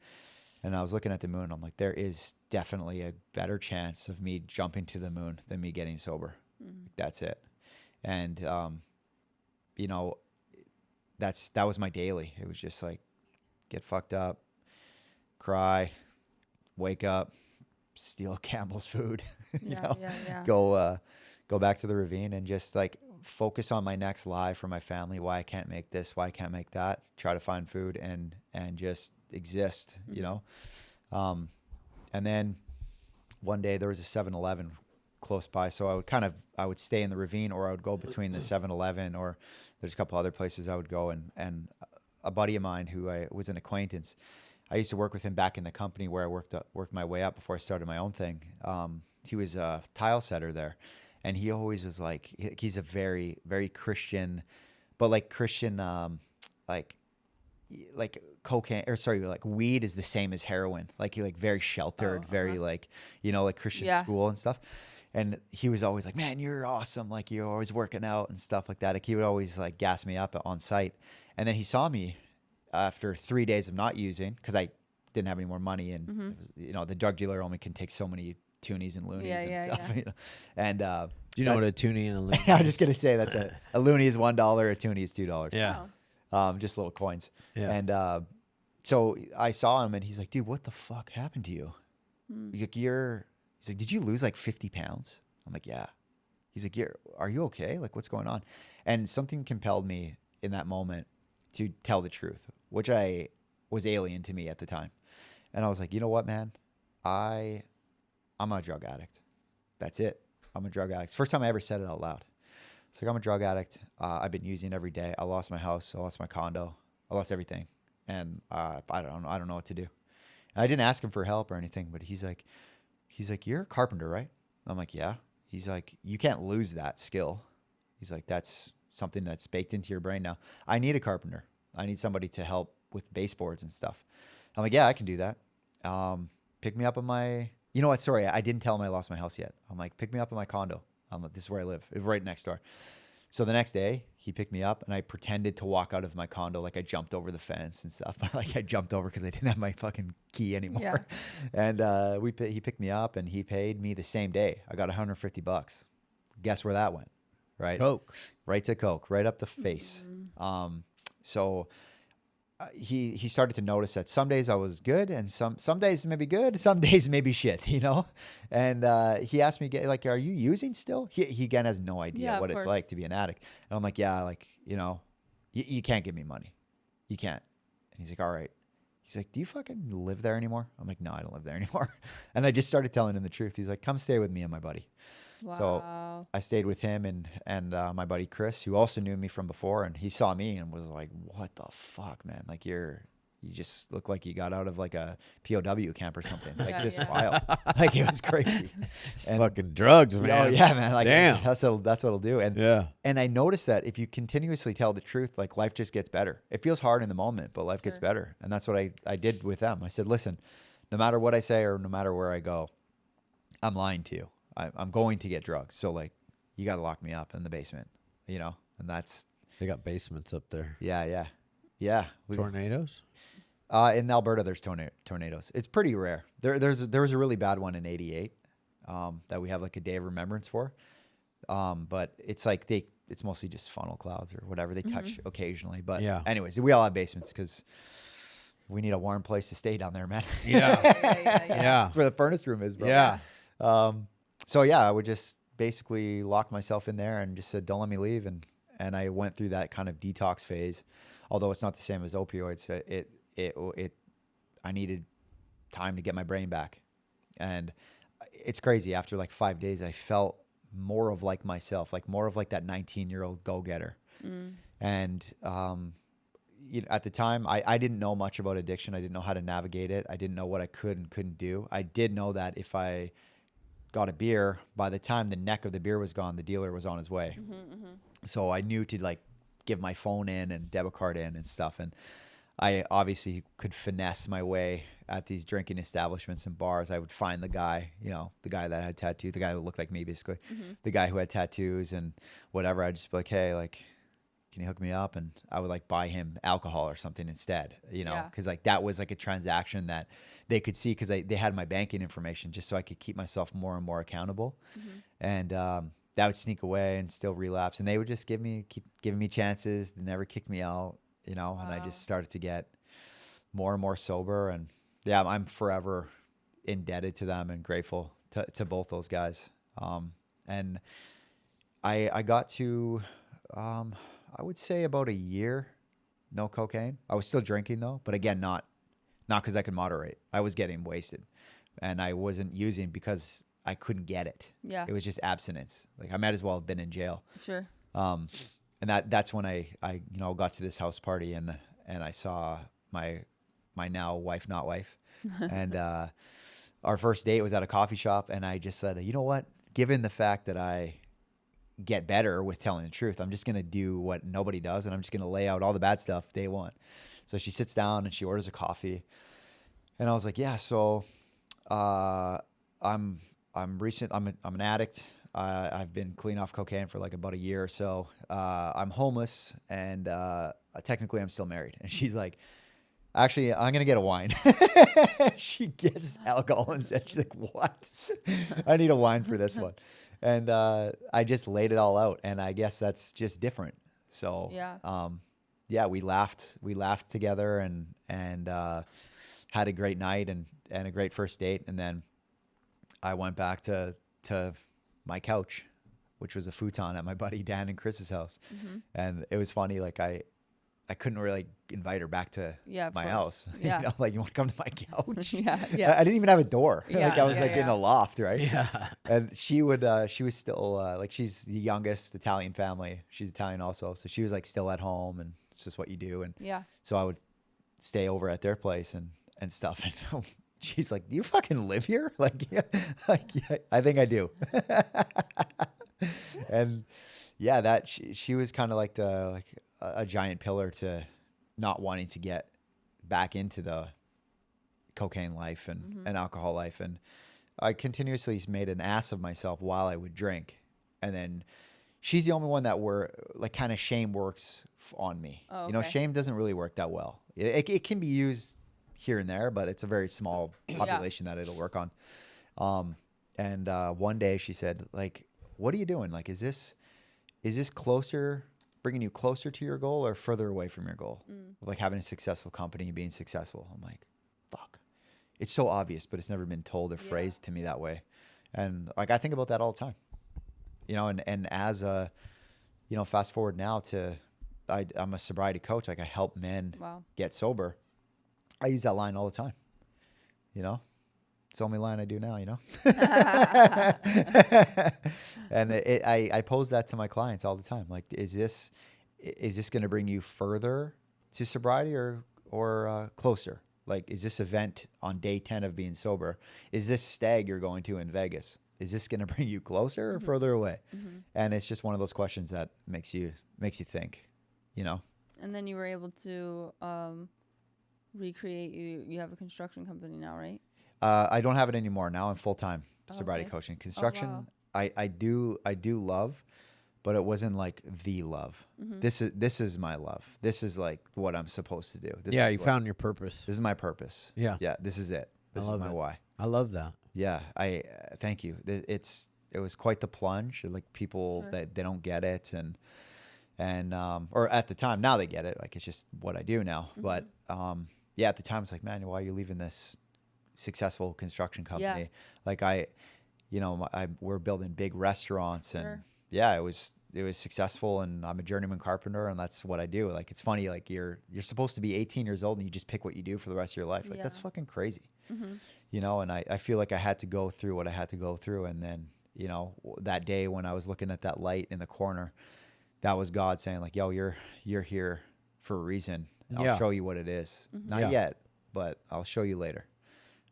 And I was looking at the moon. I'm like, there is definitely a better chance of me jumping to the moon than me getting sober. That's it. And, that was my daily. It was just like, get fucked up, cry, wake up, steal Campbell's food, go back to the ravine, and just like focus on my next lie for my family, why I can't make this, why I can't make that, try to find food and just exist, and then one day there was a 7-Eleven close by, so I would stay in the ravine, or I would go between the 7-Eleven, or there's a couple other places I would go, and a buddy of mine who was an acquaintance, I used to work with him back in the company where I worked my way up before I started my own thing. He was a tile setter there. And he always was like, he's a very, very Christian, but like Christian, like cocaine, or sorry, like weed is the same as heroin. Like, he like very sheltered, very like, like Christian school and stuff. And he was always like, man, you're awesome. Like, you're always working out and stuff like that. Like, he would always like gas me up on site. And then he saw me after 3 days of not using, because I didn't have any more money. And, it was, the drug dealer only can take so many toonies and loonies and stuff. Yeah. And do you know what a toonie and a loony? I was just gonna say that's a loony is $1, a toonie is $2. Yeah. Just little coins. Yeah. And so I saw him, and he's like, dude, what the fuck happened to you? He's like, did you lose like 50 pounds? I'm like, yeah. He's like, are you okay? Like, what's going on? And something compelled me in that moment to tell the truth, which I was alien to me at the time. And I was like, you know what, man? I'm a drug addict. That's it. I'm a drug addict. First time I ever said it out loud. It's like, I'm a drug addict. I've been using every day. I lost my house. I lost my condo. I lost everything. And I don't know what to do. And I didn't ask him for help or anything, but he's like, you're a carpenter, right? I'm like, yeah. He's like, you can't lose that skill. He's like, that's something that's baked into your brain now. I need a carpenter. I need somebody to help with baseboards and stuff. I'm like, yeah, I can do that. Pick me up on my... You know what? Sorry, I didn't tell him I lost my house yet. I'm like, pick me up in my condo. I'm like, this is where I live. It's right next door. So the next day, he picked me up, and I pretended to walk out of my condo like I jumped over the fence and stuff. Like, I jumped over because I didn't have my fucking key anymore. Yeah. And he picked me up, and he paid me the same day. I got $150. Guess where that went? Right? Coke. Right to Coke. Right up the face. So he started to notice that some days I was good, and some days maybe good, some days maybe shit, And he asked me, like, are you using still? He again has no idea what it's like to be an addict. And I'm like, yeah, like, you can't give me money. You can't. And he's like, all right. He's like, do you fucking live there anymore? I'm like, no, I don't live there anymore. And I just started telling him the truth. He's like, come stay with me and my buddy. Wow. So I stayed with him and my buddy Chris, who also knew me from before, and he saw me and was like, "What the fuck, man? Like you just look like you got out of like a POW camp or something. Like just wild. Like it was crazy. And fucking drugs, man. Oh yeah, man. Like damn, that's what it'll do. And yeah, and I noticed that if you continuously tell the truth, like life just gets better. It feels hard in the moment, but life gets better. And that's what I did with them. I said, listen, no matter what I say or no matter where I go, I'm lying to you. I'm going to get drugs. So like, you got to lock me up in the basement, you know? And that's, they got basements up there. yeah. Tornadoes? In Alberta, there's tornadoes. It's pretty rare. There was a really bad one in '88 that we have like a day of remembrance for. But it's like it's mostly just funnel clouds or whatever they touch occasionally. But anyways, we all have basements because we need a warm place to stay down there, man. Yeah. That's where the furnace room is, bro. Yeah. So yeah, I would just basically lock myself in there and just said, don't let me leave. And I went through that kind of detox phase, although it's not the same as opioids. I needed time to get my brain back. And it's crazy. After like 5 days, I felt more of like myself, like more of like that 19-year-old go-getter. And, at the time, I didn't know much about addiction. I didn't know how to navigate it. I didn't know what I could and couldn't do. I did know that if I got a beer, by the time the neck of the beer was gone, the dealer was on his way. So I knew to like give my phone in and debit card in and stuff. And I obviously could finesse my way at these drinking establishments and bars. I would find the guy, the guy that had tattoos, the guy who looked like me, basically, the guy who had tattoos and whatever. I'd just be like, hey, like, can you hook me up? And I would like buy him alcohol or something instead, because like that was like a transaction that they could see because they had my banking information just so I could keep myself more and more accountable. And that would sneak away and still relapse. And they would just keep giving me chances. They never kicked me out, and I just started to get more and more sober. And yeah, I'm forever indebted to them and grateful to both those guys. And I got to, I would say about a year, no cocaine. I was still drinking though, but again, not because I could moderate. I was getting wasted, and I wasn't using because I couldn't get it. Yeah, it was just abstinence. Like I might as well have been in jail. Sure. And that's when I got to this house party and I saw my now wife, not wife, and our first date was at a coffee shop, and I just said, you know what? Given the fact that I get better with telling the truth, I'm just going to do what nobody does, and I'm just going to lay out all the bad stuff day one. So she sits down and she orders a coffee, and I was like, yeah, so I'm an addict. I've been clean off cocaine for like about a year or so. I'm homeless, and technically I'm still married. And she's like, actually, I'm going to get a wine. She gets alcohol and said, she's like, what? I need a wine for this one. And I just laid it all out, and I guess that's just different. So we laughed together and had a great night and a great first date. And then I went back to my couch, which was a futon at my buddy Dan and Chris's house. And it was funny, like I couldn't really invite her back to my house. Yeah. Like, you want to come to my couch? I didn't even have a door. Like I was in a loft, right? Yeah. And she was still like, she's the youngest Italian family. She's Italian also. So she was like still at home, and it's just what you do. And so I would stay over at their place and stuff. And she's like, do you fucking live here? Like, yeah, I think I do. And yeah, that she was kind of like a giant pillar to not wanting to get back into the cocaine life and alcohol life. And I continuously made an ass of myself while I would drink. And then she's the only one that kind of shame works on me. Oh, okay. Shame doesn't really work that well. It can be used here and there, but it's a very small population that it'll work on. And one day she said, like, what are you doing? Like, is this bringing you closer to your goal or further away from your goal? Like having a successful company and being successful. I'm like, fuck. It's so obvious, but it's never been told or phrased to me that way. And like, I think about that all the time, and as fast forward now to I'm a sobriety coach. Like I help men Wow. get sober. I use that line all the time. You know, it's the only line I do now. You know, and I pose that to my clients all the time. Like, is this going to bring you further to sobriety or closer? Like, is this event on day 10 of being sober? Is this stag you're going to in Vegas? Is this going to bring you closer or further away? Mm-hmm. And it's just one of those questions that makes you think, you know? And then you were able to recreate. You have a construction company now, right? I don't have it anymore. Now I'm full-time sobriety okay. coaching. Construction, wow. I do love, but it wasn't like the love. Mm-hmm. This is my love. This is like what I'm supposed to do. You found your purpose. This is my purpose. Yeah. Yeah. This is it. This is my why. I love that. Yeah. I thank you. It was quite the plunge. Like people Sure. that they don't get it and or at the time, now they get it. Like it's just what I do now. Mm-hmm. But yeah, at the time it's like, man, why are you leaving this successful construction company? Yeah. Like we're building big restaurants and Sure. yeah, it was successful, and I'm a journeyman carpenter, and that's what I do. Like it's funny, like you're supposed to be 18 years old and you just pick what you do for the rest of your life. Like that's fucking crazy. Mm-hmm. You know, and I feel like I had to go through what I had to go through, and then, you know, that day when I was looking at that light in the corner, that was God saying like, yo, you're here for a reason. I'll show you what it is. Mm-hmm. Not yet, but I'll show you later.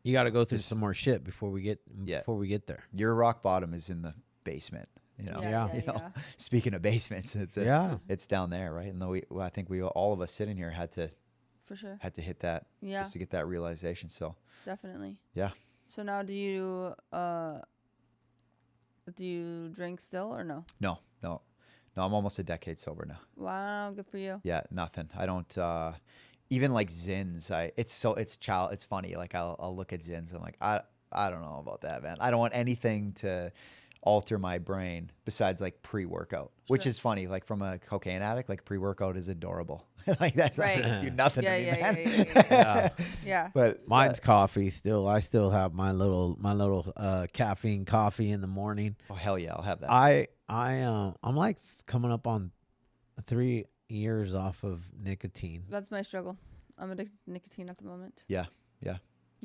You got to go through some more shit before we get there. Your rock bottom is in the basement. You know, you know. Speaking of basements, it's down there, right? And I think all of us sitting here had to hit that just to get that realization. So definitely. Yeah. So now, do you drink still or no? No. I'm almost a decade sober now. Wow, good for you. Yeah, nothing. I don't even like Zins. It's funny. Like I'll look at Zins. I'm like, I don't know about that, man. I don't want anything to alter my brain besides like pre-workout, which is funny. Like from a cocaine addict, like pre-workout is adorable. Like that's not gonna do nothing to me, man. Yeah. But mine's coffee still. I still have my little caffeine coffee in the morning. Oh hell yeah, I'll have that. I'm like coming up on 3 years off of nicotine. That's my struggle. I'm addicted to nicotine at the moment. Yeah.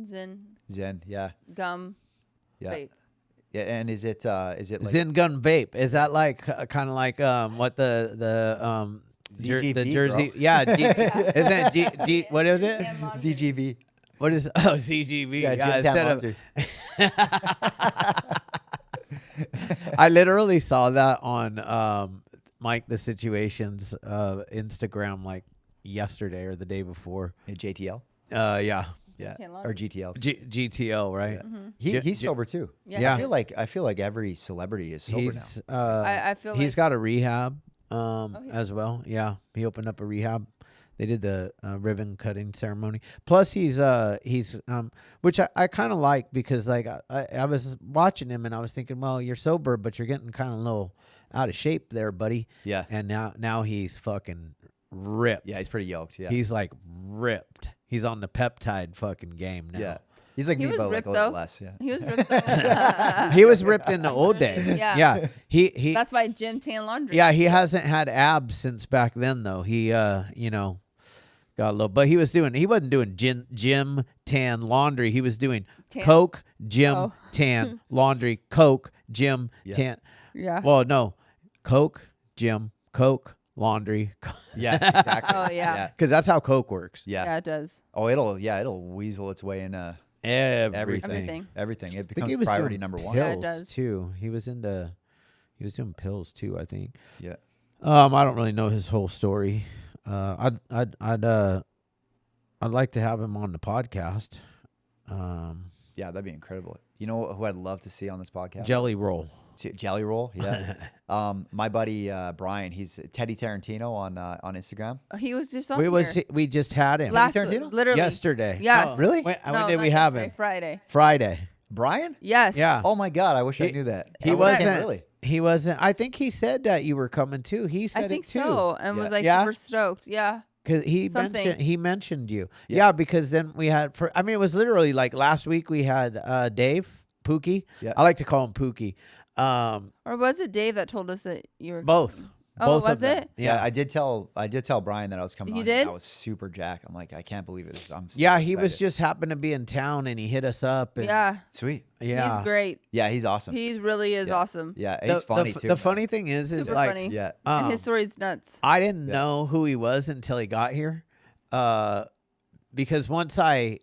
Zen, yeah. gum, vape. Yeah, and is it like Zen gun vape? Is that like kind of like what the ZGV, the Jersey? bro. Yeah, isn't it G? What is it? ZGV? What is ZGV? Yeah, instead I literally saw that on Mike the Situation's Instagram like yesterday or the day before. JTL? Yeah. Or GTL. GTL, right? Mm-hmm. He's sober too. Yeah. I feel like every celebrity is sober now. I feel he's like got a rehab as well. Yeah, he opened up a rehab. They did the ribbon cutting ceremony. Plus, he's which I kind of like because like I was watching him and I was thinking, well, you're sober, but you're getting kind of a little out of shape there, buddy. Yeah. And now he's fucking ripped. Yeah, he's pretty yoked. Yeah. He's like ripped. He's on the peptide fucking game now. Yeah. He's like He me, was but like ripped, a little though. less. Yeah. he was ripped. Though. He was ripped in the old days. Yeah. He That's why gym tan laundry. Yeah, he hasn't had abs since back then though. He got a little, but he wasn't doing gym tan laundry. He was doing Coke, gym, tan, laundry, Coke, gym, tan. Yeah. Well, no. Coke, gym, Coke, laundry. Yeah, exactly. Oh, yeah. Because that's how Coke works. Yeah, it does. Oh, it'll weasel its way into Everything. everything. It I think becomes he was priority doing number one. pills Yeah, it does. too. He was doing pills too, I think. Yeah. I don't really know his whole story. I'd like to have him on the podcast. Yeah, that'd be incredible. You know who I'd love to see on this podcast? Jelly Roll. Jelly Roll. Yeah. My buddy Brian, he's Teddy Tarantino on Instagram. He was just on here. We just had him Last Tarantino? literally yesterday. Yes. Oh, really? When No, did not we have yesterday, him? Friday. Friday. Brian? Yes. Yeah. Oh my God, I wish I knew that. He I wasn't really. He wasn't. I think he said that you were coming too. He said I think it too. so, and was like Yeah? super stoked. Yeah. Because Something. he mentioned you. Yeah. Because then we had it was literally like last week we had Dave Pookie. Yeah. I like to call him Pookie. Or was it Dave that told us that you were Both. Oh, Both was of them. it? Yeah, I did tell Brian that I was coming You on. did? I was super jacked. I'm like, I can't believe it. I'm so Yeah, he was excited. just happened to be in town and he hit us up. And, Yeah. Sweet. yeah. He's great. Yeah, he's awesome. He really is Yeah. awesome. Yeah, he's funny too. The man. funny thing is Super like, funny. Yeah. And his story's nuts. I didn't know who he was until he got here, because once I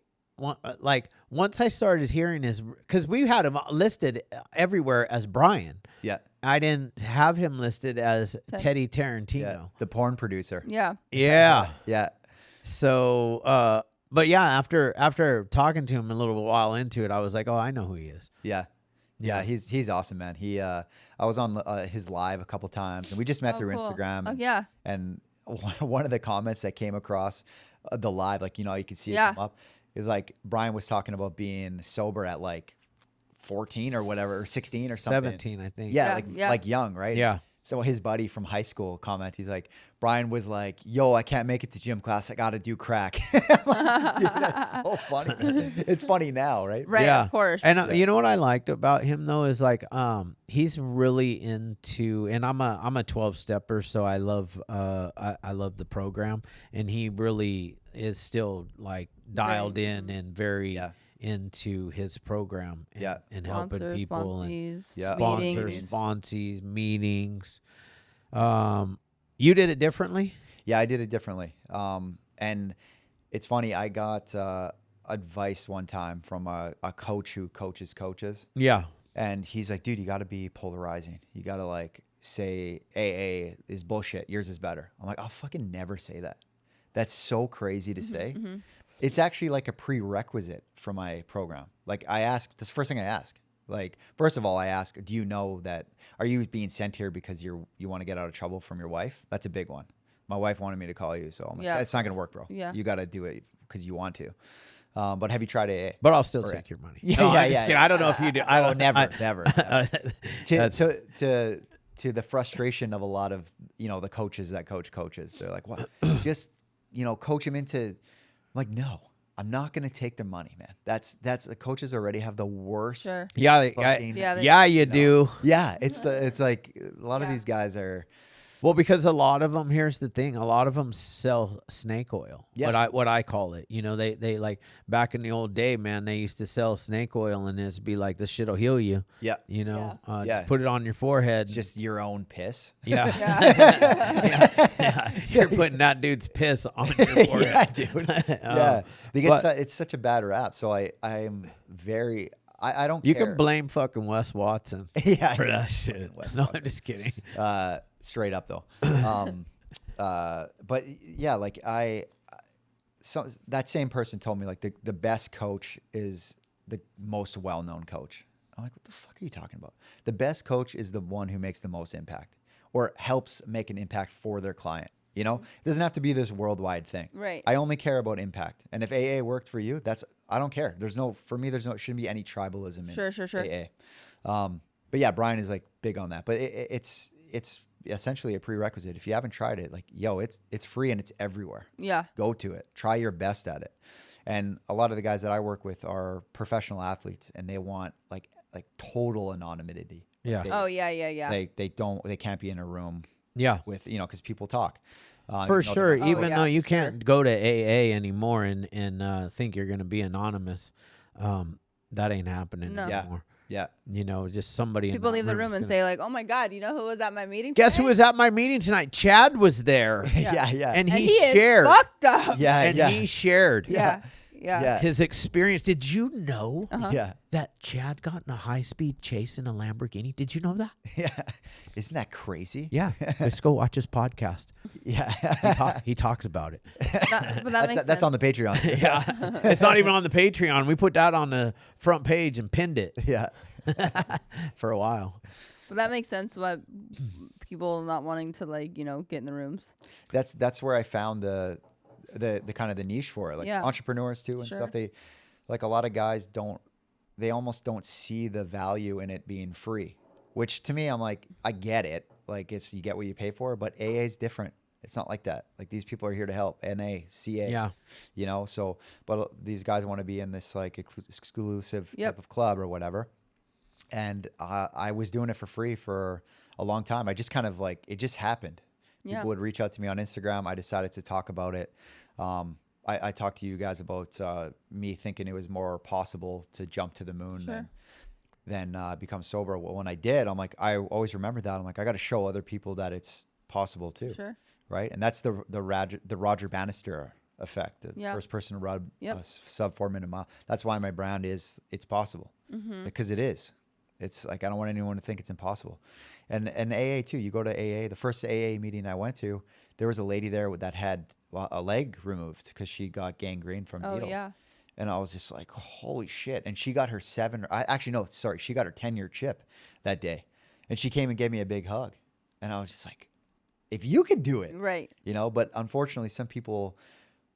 started hearing his, because we had him listed everywhere as Brian. Yeah. I didn't have him listed as Teddy Tarantino. Yeah. The porn producer. Yeah. Yeah. Yeah. So, but yeah, after talking to him a little while into it, I was like, oh, I know who he is. Yeah. Yeah, he's awesome, man. I was on his live a couple times, and we just met through cool. Instagram. Oh, yeah. And one of the comments that came across the live, like, you could see it Yeah. come up, is like Brian was talking about being sober at like 14 or whatever, or 16 or something. 17, I think. Yeah, Yeah. like young, right? Yeah. So his buddy from high school comment, he's like, Brian was like, yo, I can't make it to gym class. I got to do crack. I'm like, dude, that's so funny. It's funny now, right? Right. Yeah. Of course. And you know what I liked about him though is like he's really into, and I'm a 12-stepper, so I love I love the program, and he really is still like dialed in and very into his program and, and helping Sponsors, people and meetings. sponsors, meetings. You did it differently? Yeah, I did it differently. And it's funny, I got advice one time from a coach who coaches coaches. Yeah. And he's like, dude, you got to be polarizing. You got to like say AA is bullshit. Yours is better. I'm like, I'll fucking never say that. That's so crazy to say. Mm-hmm. It's actually like a prerequisite for my program. Like that's the first thing I ask. Like, first of all, I ask, do you know that, are you being sent here because you want to get out of trouble from your wife? That's a big one. My wife wanted me to call you. So I'm like, it's not going to work, bro. Yeah. You got to do it because you want to. But have you tried AA? But I'll still take your money. Yeah, No, yeah, I'm just kidding. I don't know if you do. Oh, never. That's- To the frustration of a lot of, the coaches that coach coaches. They're like, what? Just, coach them into, I'm like, no, I'm not going to take their money, man. That's the coaches already have the worst. Sure. Yeah, fucking- you do. Yeah. It's like a lot of these guys are. Well, because a lot of them, here's the thing, a lot of them sell snake oil. Yeah. What I call it. They like back in the old day, man, they used to sell snake oil and it'd be like, this shit'll heal you. Yeah. Just put it on your forehead. It's just your own piss. Yeah. You're putting that dude's piss on your forehead. Yeah, dude. Yeah. Because it's such a bad rap. So I am very, I don't You care. can blame fucking Wes Watson Yeah, for yeah. that shit. Wes No, Watson. I'm just kidding. Straight up though. But yeah, like that same person told me like the best coach is the most well-known coach. I'm like, what the fuck are you talking about? The best coach is the one who makes the most impact or helps make an impact for their client. It doesn't have to be this worldwide thing. Right. I only care about impact. And if AA worked for you, I don't care. Shouldn't be any tribalism in Sure. AA. But yeah, Brian is like big on that, but it's essentially a prerequisite. If you haven't tried it, like, it's free and it's everywhere. Yeah. Go to it. Try your best at it. And a lot of the guys that I work with are professional athletes and they want like total anonymity. Yeah. They can't be in a room Yeah. with, because people talk. For even though sure. they're not Even supposed though you can't go to AA anymore and think you're going to be anonymous, that ain't happening No. anymore. Yeah. Just somebody. People in that leave the room room is and gonna- say like, "Oh my God, you know who was at my meeting? Guess who today?" was at my meeting tonight? Chad was there. Yeah. Yeah. And And he he shared. is fucked up. Yeah. And yeah. he shared Yeah. his experience. Did you know Yeah. that Chad got in a high-speed chase in a Lamborghini? Did you know that? Yeah. Isn't that crazy? Yeah. Let's go watch his podcast. Yeah. He talks about it. But that makes That's on the sense. Patreon. Yeah. It's not even on the Patreon. We put that on the front page and pinned it Yeah. for a while. But that makes sense. Why people not wanting to get in the rooms. That's where I found the kind of the niche for it. Like Yeah. entrepreneurs too and Sure. stuff. They like a lot of guys they almost don't see the value in it being free, which to me, I'm like, I get it. Like you get what you pay for, but AA is different. It's not like that. Like these people are here to help. NA, CA. Yeah. But these guys want to be in this like exclusive Yep. type of club or whatever. And I was doing it for free for a long time. I just kind of like, it just happened. Yeah. People would reach out to me on Instagram. I decided to talk about it. I talked to you guys about me thinking it was more possible to jump to the moon Sure. than become sober. Well, when I did, I'm like, I always remember that. I'm like, I got to show other people that it's possible too. Sure. Right. And that's the Roger Bannister effect, the Yeah. first person to run Yep. a sub 4 minute mile. That's why my brand is It's Possible, because it is. It's like, I don't want anyone to think it's impossible. And AA too, you go to AA, the first AA meeting I went to, there was a lady there that had a leg removed because she got gangrene from Oh needles. yeah. And I was just like, holy shit. And she got her she got her 10-year chip that day. And she came and gave me a big hug. And I was just like, if you could do it, Right. but unfortunately some people,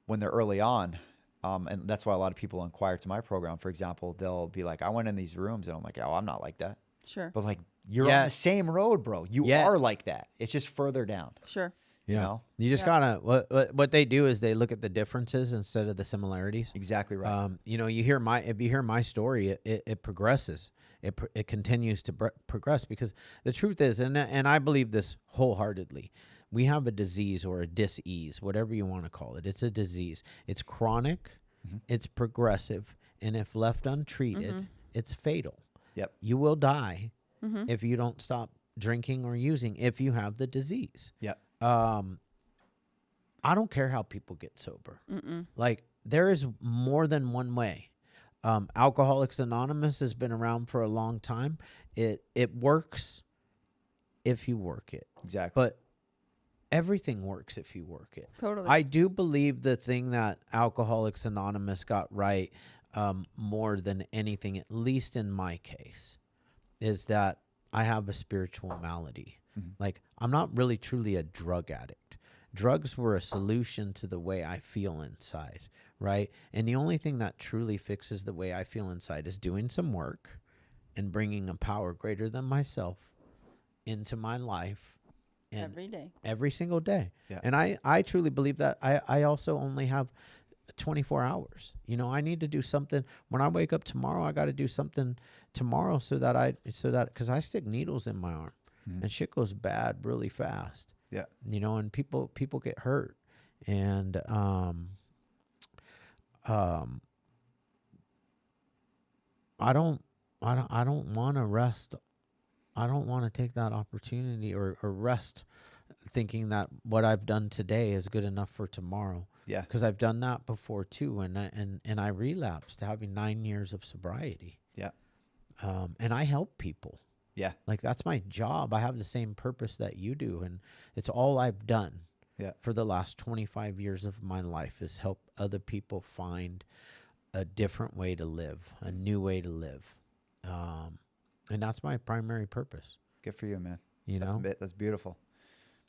when they're early on, and that's why a lot of people inquire to my program, for example, they'll be like, I went in these rooms and I'm like, oh, I'm not like that. Sure. But like, you're Yeah. on the same road, bro. You Yeah. are like that. It's just further down, Sure. you know? You just Yeah. gotta what they do is they look at the differences instead of the similarities. Exactly right. If you hear my story, it progresses. It continues to progress because the truth is, and I believe this wholeheartedly, we have a disease or a dis-ease, whatever you want to call it. It's a disease. It's chronic, it's progressive, and if left untreated, it's fatal. Yep. You will die if you don't stop drinking or using if you have the disease. Yep. I don't care how people get sober. Like, there is more than one way. Alcoholics Anonymous has been around for a long time. It works if you work it. Exactly. But everything works if you work it. Totally. I do believe the thing that Alcoholics Anonymous got right more than anything, at least in my case, is that I have a spiritual malady. Like, I'm not really truly a drug addict. Drugs were a solution to the way I feel inside, right? And the only thing that truly fixes the way I feel inside is doing some work and bringing a power greater than myself into my life and Every day. every single day. Yeah. And I truly believe that I also only have 24 hours. I need to do something. When I wake up tomorrow, I got to do something tomorrow so that because I stick needles in my arm and shit goes bad really fast. Yeah. And people get hurt. And I don't want to rest. I don't want to take that opportunity or rest thinking that what I've done today is good enough for tomorrow. Yeah. Because I've done that before too, and I relapsed, having 9 years of sobriety. Yeah. And I help people. Yeah. Like, that's my job. I have the same purpose that you do, and it's all I've done. Yeah. For the last 25 years of my life is help other people find a different way to live, a new way to live, and that's my primary purpose. Good for you, man. You know, That's beautiful.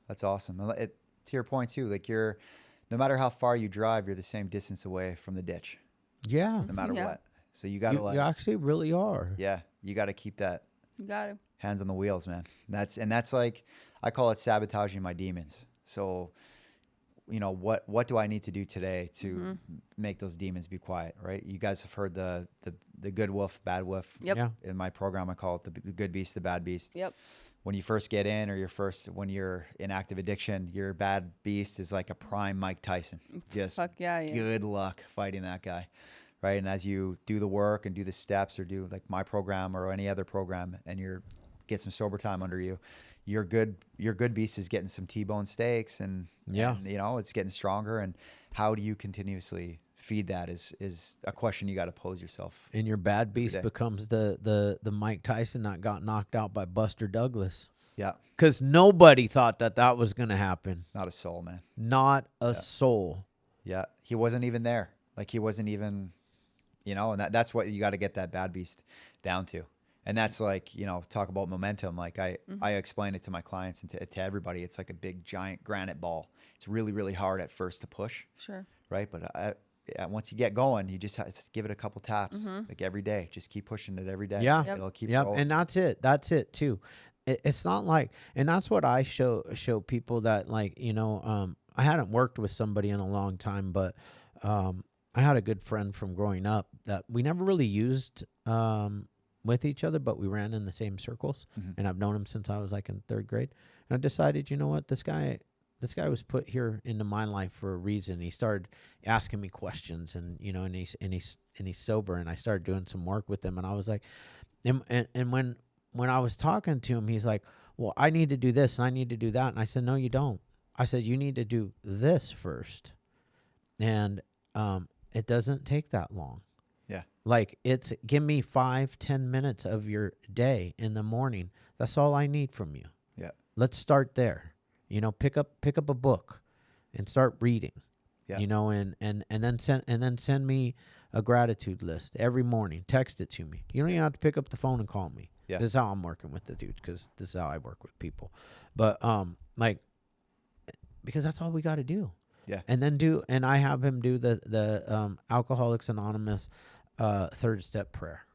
That's awesome. To your point too, like no matter how far you drive, you're the same distance away from the ditch, yeah. no matter Yeah. what. So you gotta You actually really are. yeah, you gotta keep that You got to. hands on the wheels, man. That's like, I call it sabotaging my demons. So, what do I need to do today to make those demons be quiet, right? You guys have heard the good wolf, bad wolf. Yep. Yeah. In my program, I call it the good beast, the bad beast. Yep. When you first get in, or when you're in active addiction, your bad beast is like a prime Mike Tyson. Just Fuck yeah. good luck fighting that guy, right? And as you do the work and do the steps, or do like my program or any other program, and get some sober time under you, your good beast is getting some T-bone steaks, and it's getting stronger. And how do you continuously feed that is a question you got to pose yourself. And your bad beast day. becomes the Mike Tyson that got knocked out by Buster Douglas. Yeah, Because nobody thought that was going to happen. not a soul, man. Not a soul. Yeah, he wasn't even there. Like, he wasn't even, and that's what you got to get that bad beast down to. And that's like, talk about momentum. Like I explain it to my clients and to everybody. It's like a big, giant granite ball. It's really, really hard at first to push. Sure. Right. But once you get going, you just have to give it a couple taps, like every day. Just keep pushing it every day. Yeah. It'll keep Yep. rolling. And that's it. That's it too. It's not like, and that's what I show people that, like, I hadn't worked with somebody in a long time, but I had a good friend from growing up that we never really used with each other, but we ran in the same circles, and I've known him since I was like in 3rd grade. And I decided, you know what, this guy was put here into my life for a reason. He started asking me questions, and you know, and he's sober, and I started doing some work with him, and I was like, and when I was talking to him, he's like, well, I need to do this and I need to do that, and I said, no, you don't. I said, you need to do this first, and it doesn't take that long. Yeah. Like, it's give me 5-10 minutes of your day in the morning. That's all I need from you. Yeah. Let's start there. You know, pick up a book and start reading. Yeah. You know, and then send me a gratitude list every morning. Text it to me. You don't even have to pick up the phone and call me. Yeah. This is how I'm working with the dude, because this is how I work with people. But like, because that's all we got to do. Yeah. And I have him do the Alcoholics Anonymous 3rd step prayer,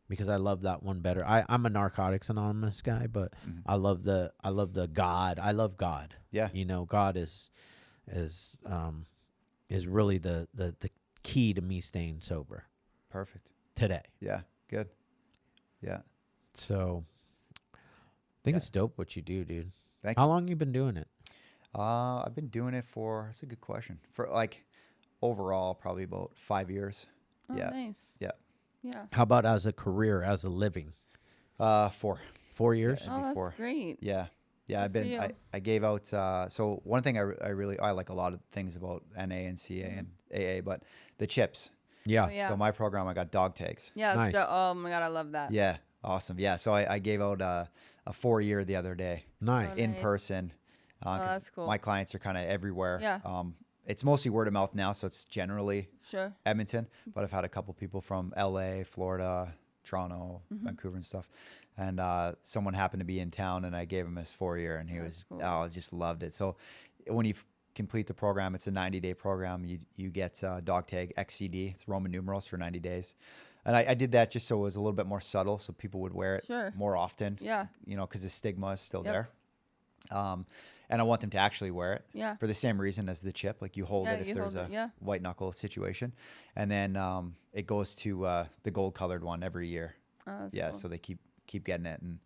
because I love that one better. I'm a Narcotics Anonymous guy, but I love the God. I love God. Yeah. You know, God is really the key to me staying sober Perfect. today. Yeah. Good. Yeah. So I think it's dope what you do, dude. Thank How you. long you been doing it? I've been doing it for, that's a good question. For like overall, probably about 5 years. Oh, Yeah. nice. Yeah. Yeah. How about as a career, as a living? 4. 4 years? Yeah. Oh, that's Before. great. Yeah. Yeah. I've Good for been, you. I gave out, so one thing I like a lot of things about NA and CA and AA, but the chips. Yeah. Oh, yeah. So my program, I got dog tags. Yeah. Nice. Oh my God, I love that. Yeah. Awesome. Yeah. So I gave out a 4-year the other day Nice. Oh, in nice. person. 'Cause that's cool. My clients are kind of everywhere. Yeah. It's mostly word of mouth now. So it's generally Sure. Edmonton, but I've had a couple people from LA, Florida, Toronto, Vancouver and stuff. And someone happened to be in town, and I gave him his 4-year, and he That's cool. just loved it. So when you complete the program, it's a 90-day program. You get dog tag XCD. It's Roman numerals for 90 days. And I did that just so it was a little bit more subtle, so people would wear it Sure. more often. Yeah. You know, because the stigma is still Yep. there. And I want them to actually wear it. Yeah. For the same reason as the chip, like you hold Yeah, it if you there's hold a it, yeah. white knuckle situation, and then it goes to the gold colored one every year. Oh, that's Yeah, cool. so they keep getting it, and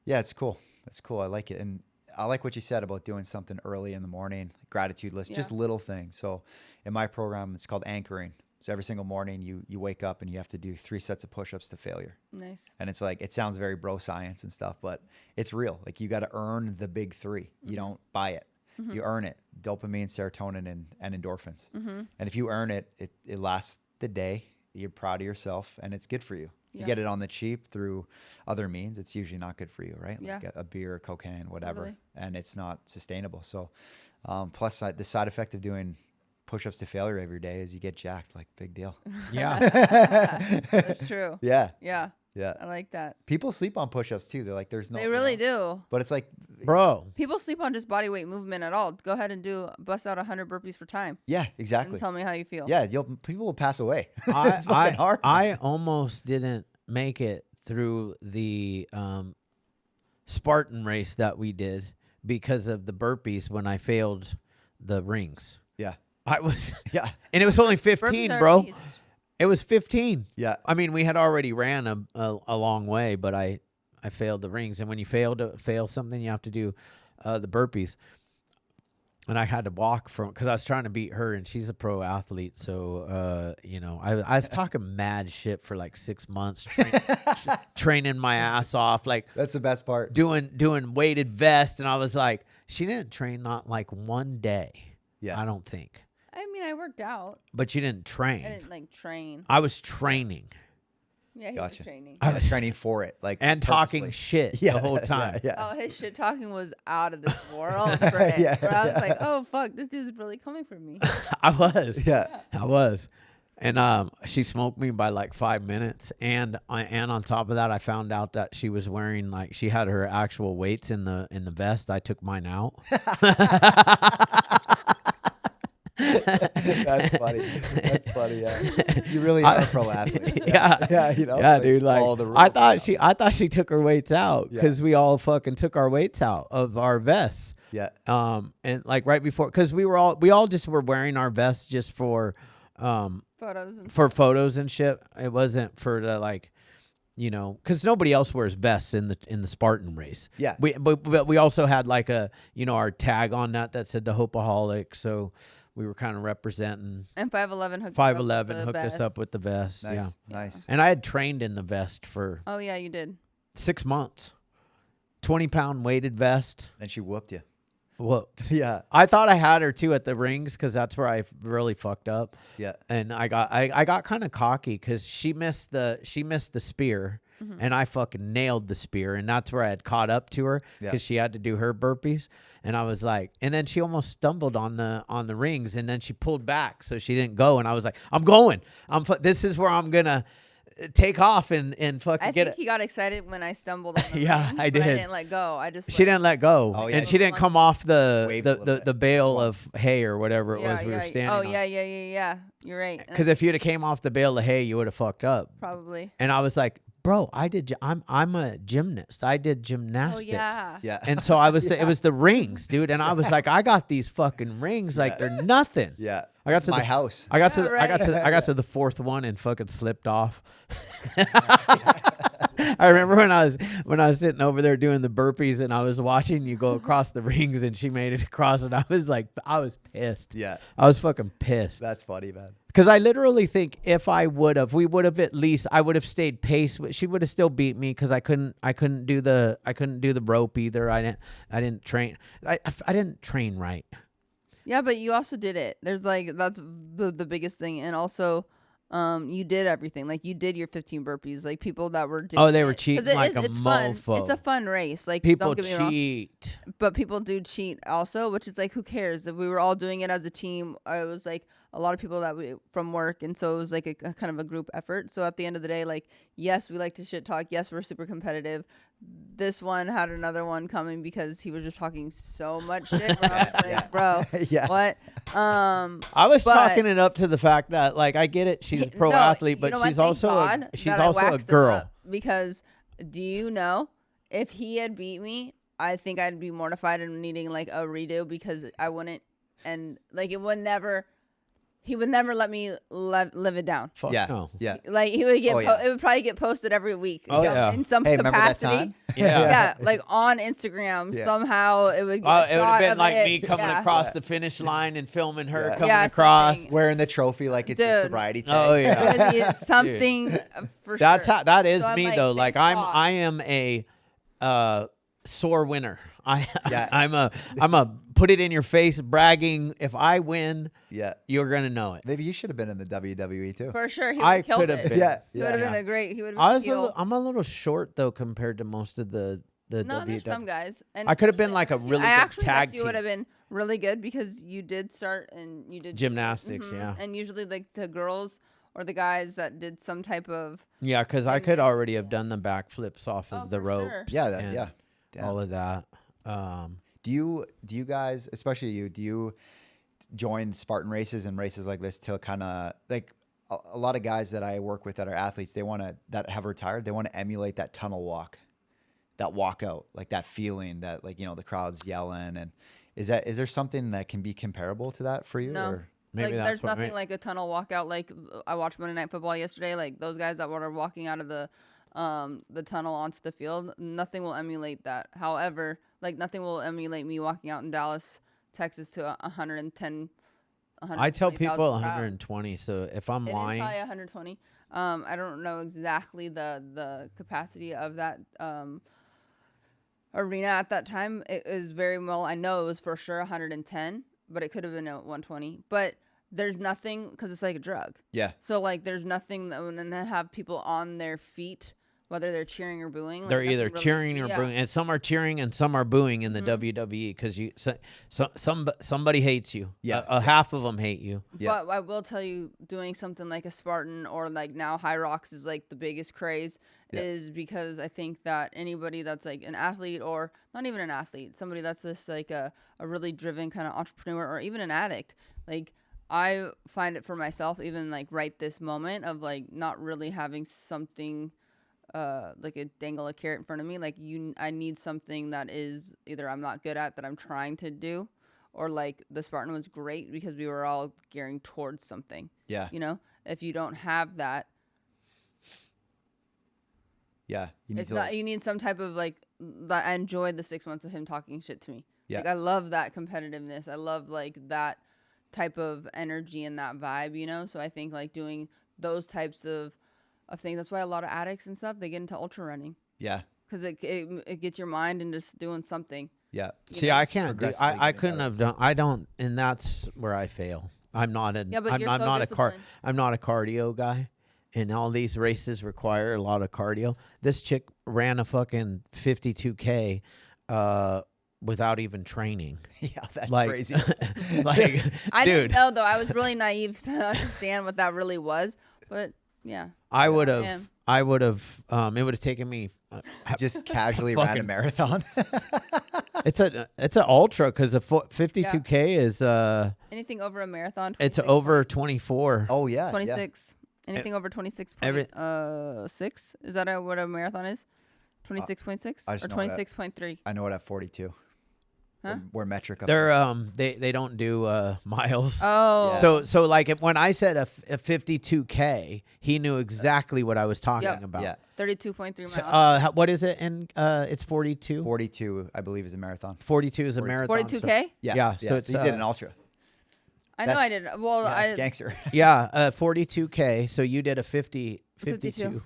yeah, it's cool. It's cool. I like it, and I like what you said about doing something early in the morning, like gratitude list, just Yeah. little things. So in my program, it's called anchoring. So every single morning you wake up and you have to do 3 sets of push-ups to failure. Nice. And it's like, it sounds very bro science and stuff, but it's real. Like you got to earn the big 3. You don't buy it. You earn it. Dopamine, serotonin, and endorphins. And if you earn it, it lasts the day. You're proud of yourself, and it's good for you. You Yeah. get it on the cheap through other means. It's usually not good for you, right? Yeah. Like a beer, cocaine, whatever. Totally. And it's not sustainable. So plus the side effect of doing push-ups to failure every day is you get jacked. Like, big deal. Yeah. That's true. Yeah. Yeah. Yeah. I like that. People sleep on push-ups too. They're like, there's no. They really do. But it's like, Bro. People sleep on just body weight movement at all. Go ahead and bust out 100 burpees for time. yeah, exactly. And tell me how you feel. Yeah, people will pass away. I, It's fucking hard. I almost didn't make it through the Spartan race that we did because of the burpees when I failed the rings. Yeah. I was, Yeah. and it was only 15, Burpees are bro. a beast. It was 15. Yeah. I mean, we had already ran a long way, but I failed the rings. And when you fail something, you have to do the burpees. And I had to walk because I was trying to beat her, and she's a pro athlete. So, you know, I was talking mad shit for like 6 months, training my ass off, like That's the best part. doing weighted vest. And I was like, she didn't train not like one day. Yeah. I don't think. I mean, I worked out. But you didn't I train. didn't like train. I was training Yeah, he Gotcha. was training. I was training for it, like and talking purposely. shit Yeah, the whole time. Yeah. Oh, his shit talking was out of this world for him. Yeah, Where I was yeah. like, oh, fuck, this dude's really coming for me. I was. Yeah. I was. And she smoked me by like 5 minutes. And on top of that, I found out that she was wearing, like, she had her actual weights in the vest. I took mine out. That's funny. That's funny. Yeah. You really are a pro athlete. Yeah. Yeah. You know. Yeah, dude. Like, all the rules I and thought stuff. I thought she took her weights out Yeah. because we all fucking took our weights out of our vests. Yeah. And like right before, because we all just were wearing our vests just for Photos and photos and shit. It wasn't for the like you know, because nobody else wears vests in the Spartan race. Yeah. But we also had like a, you know, our tag on that said the Hopeaholics. So we were kind of representing. And 5'11" hooked 5'11" hooked us up with the vest. Nice. Yeah. Nice. And I had trained in the vest for Oh yeah, you did. 6 months. 20-pound weighted vest. And she whooped you. Well, Yeah. I thought I had her too at the rings because that's where I really fucked up. Yeah. And I got kind of cocky because she missed the spear, and I fucking nailed the spear, and that's where I had caught up to her because she had to do her burpees, and I was like, and then she almost stumbled on the rings, and then she pulled back so she didn't go, and I was like, I'm going, this is where I'm gonna take off and fucking I get think it. he got excited when I stumbled on the Yeah, ring, I but I did. didn't let go. I just She didn't let go, Oh, yeah. and she didn't come off Waved a little the bit. bale of hay or whatever it was we were standing Oh on. yeah. You're right. Because if you'd have came off the bale of hay, you would have fucked up. Probably. And I was like, bro, I'm a gymnast. I did gymnastics. Oh yeah. Yeah. And so I was it was the rings, dude. And I was like, I got these fucking rings like they're nothing. Yeah. I got It's to my the house. I got Yeah, to right. I got to the fourth one and fucking slipped off. I remember when I was sitting over there doing the burpees and I was watching you go across the rings and she made it across and I was pissed. Yeah. I was fucking pissed. That's funny, man. Because I literally think if we would have at least, I would have stayed pace. She would have still beat me because I couldn't do the rope either. I didn't train. I didn't train right. Yeah, but you also did it. There's that's the biggest thing, and also, you did everything. Like you did your 15 burpees. Like people that were doing They were it. 'Cause cheating like a it's fun. mofo. It's a fun race. Like People don't get me wrong, cheat. but people do cheat also, which is like who cares? If we were all doing it as a team, it was like a lot of people that we from work, and so it was like a kind of a group effort. So at the end of the day, like yes, we like to shit talk. Yes, we're super competitive. This one had another one coming because he was just talking so much shit. Where I was like, bro, Yeah. what? I was but- chalking it up to the fact that like I get it, she's a pro No, athlete, you but know what? she's Thank also God she's that I also a waxed him girl. up, because do you know if he had beat me, I think I'd be mortified and needing like a redo because I wouldn't, and like he would never let me live it down. Fuck Yeah. no. Yeah. Like he would get, Oh, yeah. it would probably get posted every week. Oh, yeah. in some Hey, remember that capacity. time? Yeah. Yeah, like on Instagram Yeah. somehow it would. Get Oh, a it would shot have been of like it. me coming Yeah. across the finish line and filming her Yeah. coming Yeah, across. something. Wearing the trophy like it's your Dude. sobriety tag. Oh yeah. It would be something for That's sure. how that is So I'm me like, though. thank Like I God. am a sore winner. Yeah. I'm a put it in your face bragging. If I win, Yeah. you're gonna know it. Maybe you should have been in the WWE too. For sure, he I would have could killed have it. been. Yeah. He would have Yeah. been a great. He would have I been was a heel. I'm a little short though compared to most of the No, WWE. there's some guys. And I could have been especially- like a really I good actually tag thought you would team. have been really good because you did start and you did Gymnastics, Mhm. yeah. And usually like the girls or the guys that did some type of Yeah, because I could already have done the backflips off of the for ropes. sure. Yeah. and Yeah. Yeah. all of that. Do you guys, especially you, do you join Spartan races and races like this to kind of like a lot of guys that I work with that are athletes, that have retired, they want to emulate that tunnel walk, that walkout, like that feeling that like, the crowd's yelling. And is there something that can be comparable to that for you? No. Or? Maybe like that's there's what nothing like a tunnel walkout. Like I watched Monday Night Football yesterday. Like those guys that were walking out of the tunnel onto the field, nothing will emulate that. However, like nothing will emulate me walking out in Dallas, Texas to 110. I tell 120,000 people crowd. 120. So if I'm It is lying, probably 120. I don't know exactly the capacity of that arena at that time. It was very well. I know it was for sure 110, but it could have been at 120. But there's nothing because it's like a drug. Yeah. So like there's nothing that when they have people on their feet, whether they're cheering or booing. Like, they're nothing either really- cheering or yeah. booing, and some are cheering and some are booing in the WWE because somebody hates you. Yeah. Half of them hate you. Yeah. But I will tell you, doing something like a Spartan or like now High Rocks is like the biggest craze, Yeah. is because I think that anybody that's like an athlete or not even an athlete, somebody that's just like a really driven kind of entrepreneur or even an addict, like I find it for myself, even like right this moment of like not really having something like a dangle a carrot in front of me. Like I need something that is either I'm not good at that I'm trying to do, or like the Spartan was great because we were all gearing towards something. Yeah. You know, if you don't have that, Yeah. You need It's to not. You need some type of like. I enjoyed the 6 months of him talking shit to me. Yeah. Like I love that competitiveness. I love like that type of energy and that vibe. You know. So I think like doing those types of things. That's why a lot of addicts and stuff they get into ultra running Yeah. because it gets your mind into doing something. Yeah. See, I can't do. Progressively I getting couldn't better. have done. I don't, and that's where I fail. I'm not a. Yeah, but I'm, you're I'm so not disciplined. I'm not a cardio guy, and all these races require a lot of cardio. This chick ran a fucking 52K, without even training. Yeah. That's Like, crazy. like, I dude, didn't know though. I was really naive to understand what that really was. But yeah, I would Yeah. have. I would have. It would have taken me. Just casually ran a Fucking- marathon. It's an ultra because a 52K is anything over a marathon. it's 26 over 24. Oh yeah. 26. Anything over 26. Every- 6? Is that what a marathon is? 26.6 I or just know that. 26.3? I know it at 42. Huh? We're metric up They're there. they don't do miles. Oh. Yeah. So like when I said a 52K, he knew exactly what I was talking Yep. about. Yeah. 32.3 miles. So, what is it? And it's 42. 42, I believe, is a marathon. 42 is a 42. marathon. 42K? Yeah, so it's, you did an ultra. I know that's- I did. Well, Yeah, I it's gangster. Yeah, 42K. So you did a 52. 52.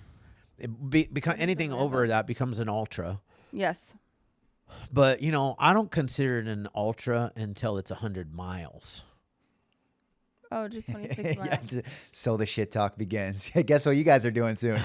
Anything over that becomes an ultra. yes. But I don't consider it an ultra until it's 100 miles. Oh, just 26 miles. So the shit talk begins. Guess what you guys are doing soon?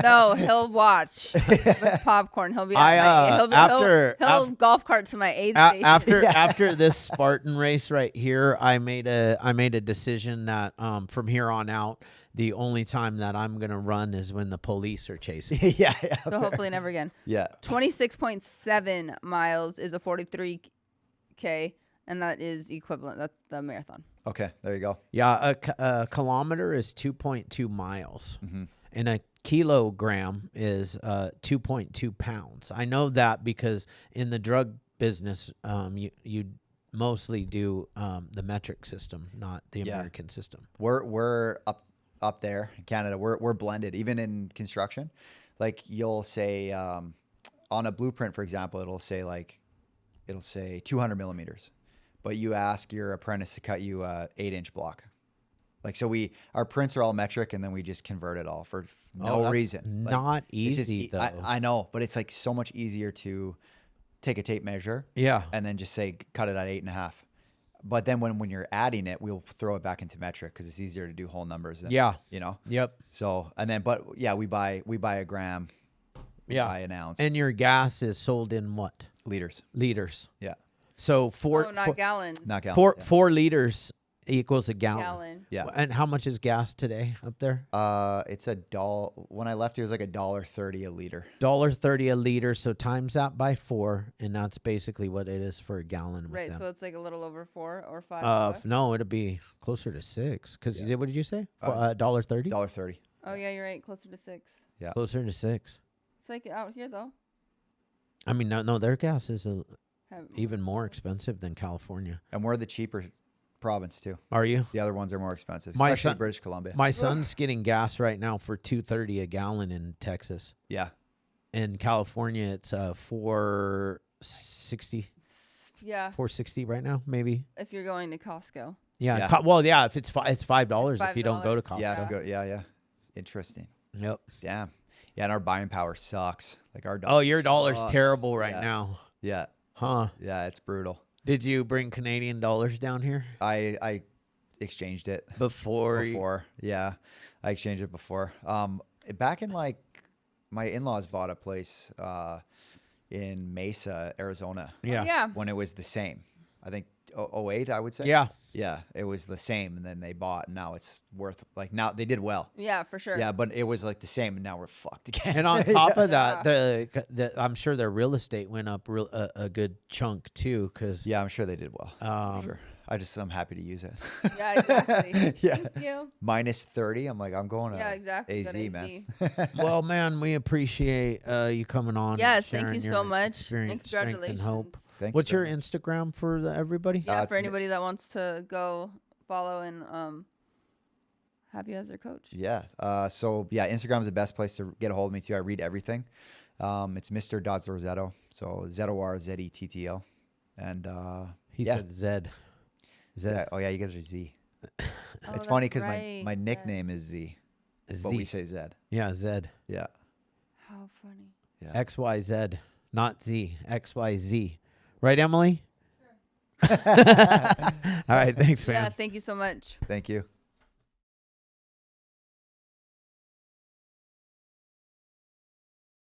No, he'll watch with popcorn. He'll be I, at my, he'll af- golf cart to my aid station. After this Spartan race right here, I made a decision that from here on out, the only time that I'm gonna run is when the police are chasing. yeah. So hopefully never again. Yeah. 26.7 miles is a 43K, and that is equivalent. That's the marathon. Okay, there you go. Yeah, a kilometer is 2.2 miles, Mm-hmm. and a kilogram is 2.2 pounds. I know that because in the drug business, you mostly do the metric system, not the Yeah. American system. We're up there in Canada. We're blended. Even in construction, like you'll say on a blueprint, for example, it'll say 200 millimeters, but you ask your apprentice to cut you a 8-inch block. Like, so our prints are all metric, and then we just convert it all for no that's reason. Like, not it's just easy, though. I know, but it's like so much easier to take a tape measure Yeah. and then just say cut it at 8.5. But then when you're adding it, we'll throw it back into metric because it's easier to do whole numbers. Than, Yeah. Yep. So but yeah, we buy a gram. We buy an ounce. And your gas is sold in what? liters. Liters. Yeah. So Not gallons. Not gallons. 4 liters equals a gallon. Gallon. Yeah. And how much is gas today up there? It's $1. When I left, it was like $1.30 a liter. $1.30 a liter. So times that by 4, and that's basically what it is for a gallon. Right, with so it's like a little over 4 or 5. them. No, it'd be closer to 6. Because what did you say? $1.30. $1.30. Oh yeah, you're right. Closer to 6. Yeah. Closer to 6. It's like out here though. I mean, no, their gas is Have- even more expensive than California. And we're the cheaper province too. Are you? The other ones are more expensive, My especially son- British Columbia. My son's getting gas right now for $2.30 a gallon in Texas. Yeah. In California, it's $4.60 Yeah, $4.60 right now, maybe. if you're going to Costco. Yeah. Yeah. Well, yeah. If it's $5 if you don't go to $5. Costco. Yeah. Yeah. Interesting. Yep. Damn. Yeah, and our buying power sucks. Like our Oh, your dollar's sucks. terrible right Yeah. now, Yeah. huh? Yeah, it's brutal. Did you bring Canadian dollars down here I exchanged it before? Yeah, I exchanged it before. Back in like my in-laws bought a place in Mesa, Arizona. Yeah. Yeah. When it was the same. I think 08, I would say. Yeah. Yeah, it was the same, and then they bought, and now it's worth like now they did well. Yeah, for sure. Yeah, but it was like the same, and now we're fucked again. And on top of that, the I'm sure their real estate went up a good chunk too, because yeah, I'm sure they did well. Um, Sure. I'm happy to use it. Yeah, exactly. Yeah. Thank you. Minus 30. I'm like, I'm going to Yeah, exactly. AZ, Good man. well, man, we appreciate you coming on. and Yes, thank sharing you your so much. experience, And strength, and congratulations. hope. Thank What's you your very much. Instagram for everybody? Yeah, it's for anybody that wants to go follow and have you as their coach. Yeah. Instagram is the best place to get a hold of me too. I read everything. It's Mr.Zorzetto. So Zettl. And He said Zed. Zed. Yeah. Oh yeah, you guys are Z. Oh, It's funny that's because right, my Zed. nickname is Z, but Z. we say Zed. Yeah, Zed. Yeah. How funny. Yeah. XYZ, not Z. XYZ. Right, Emily? All right. Thanks, Yeah, man. thank you so much. Thank you.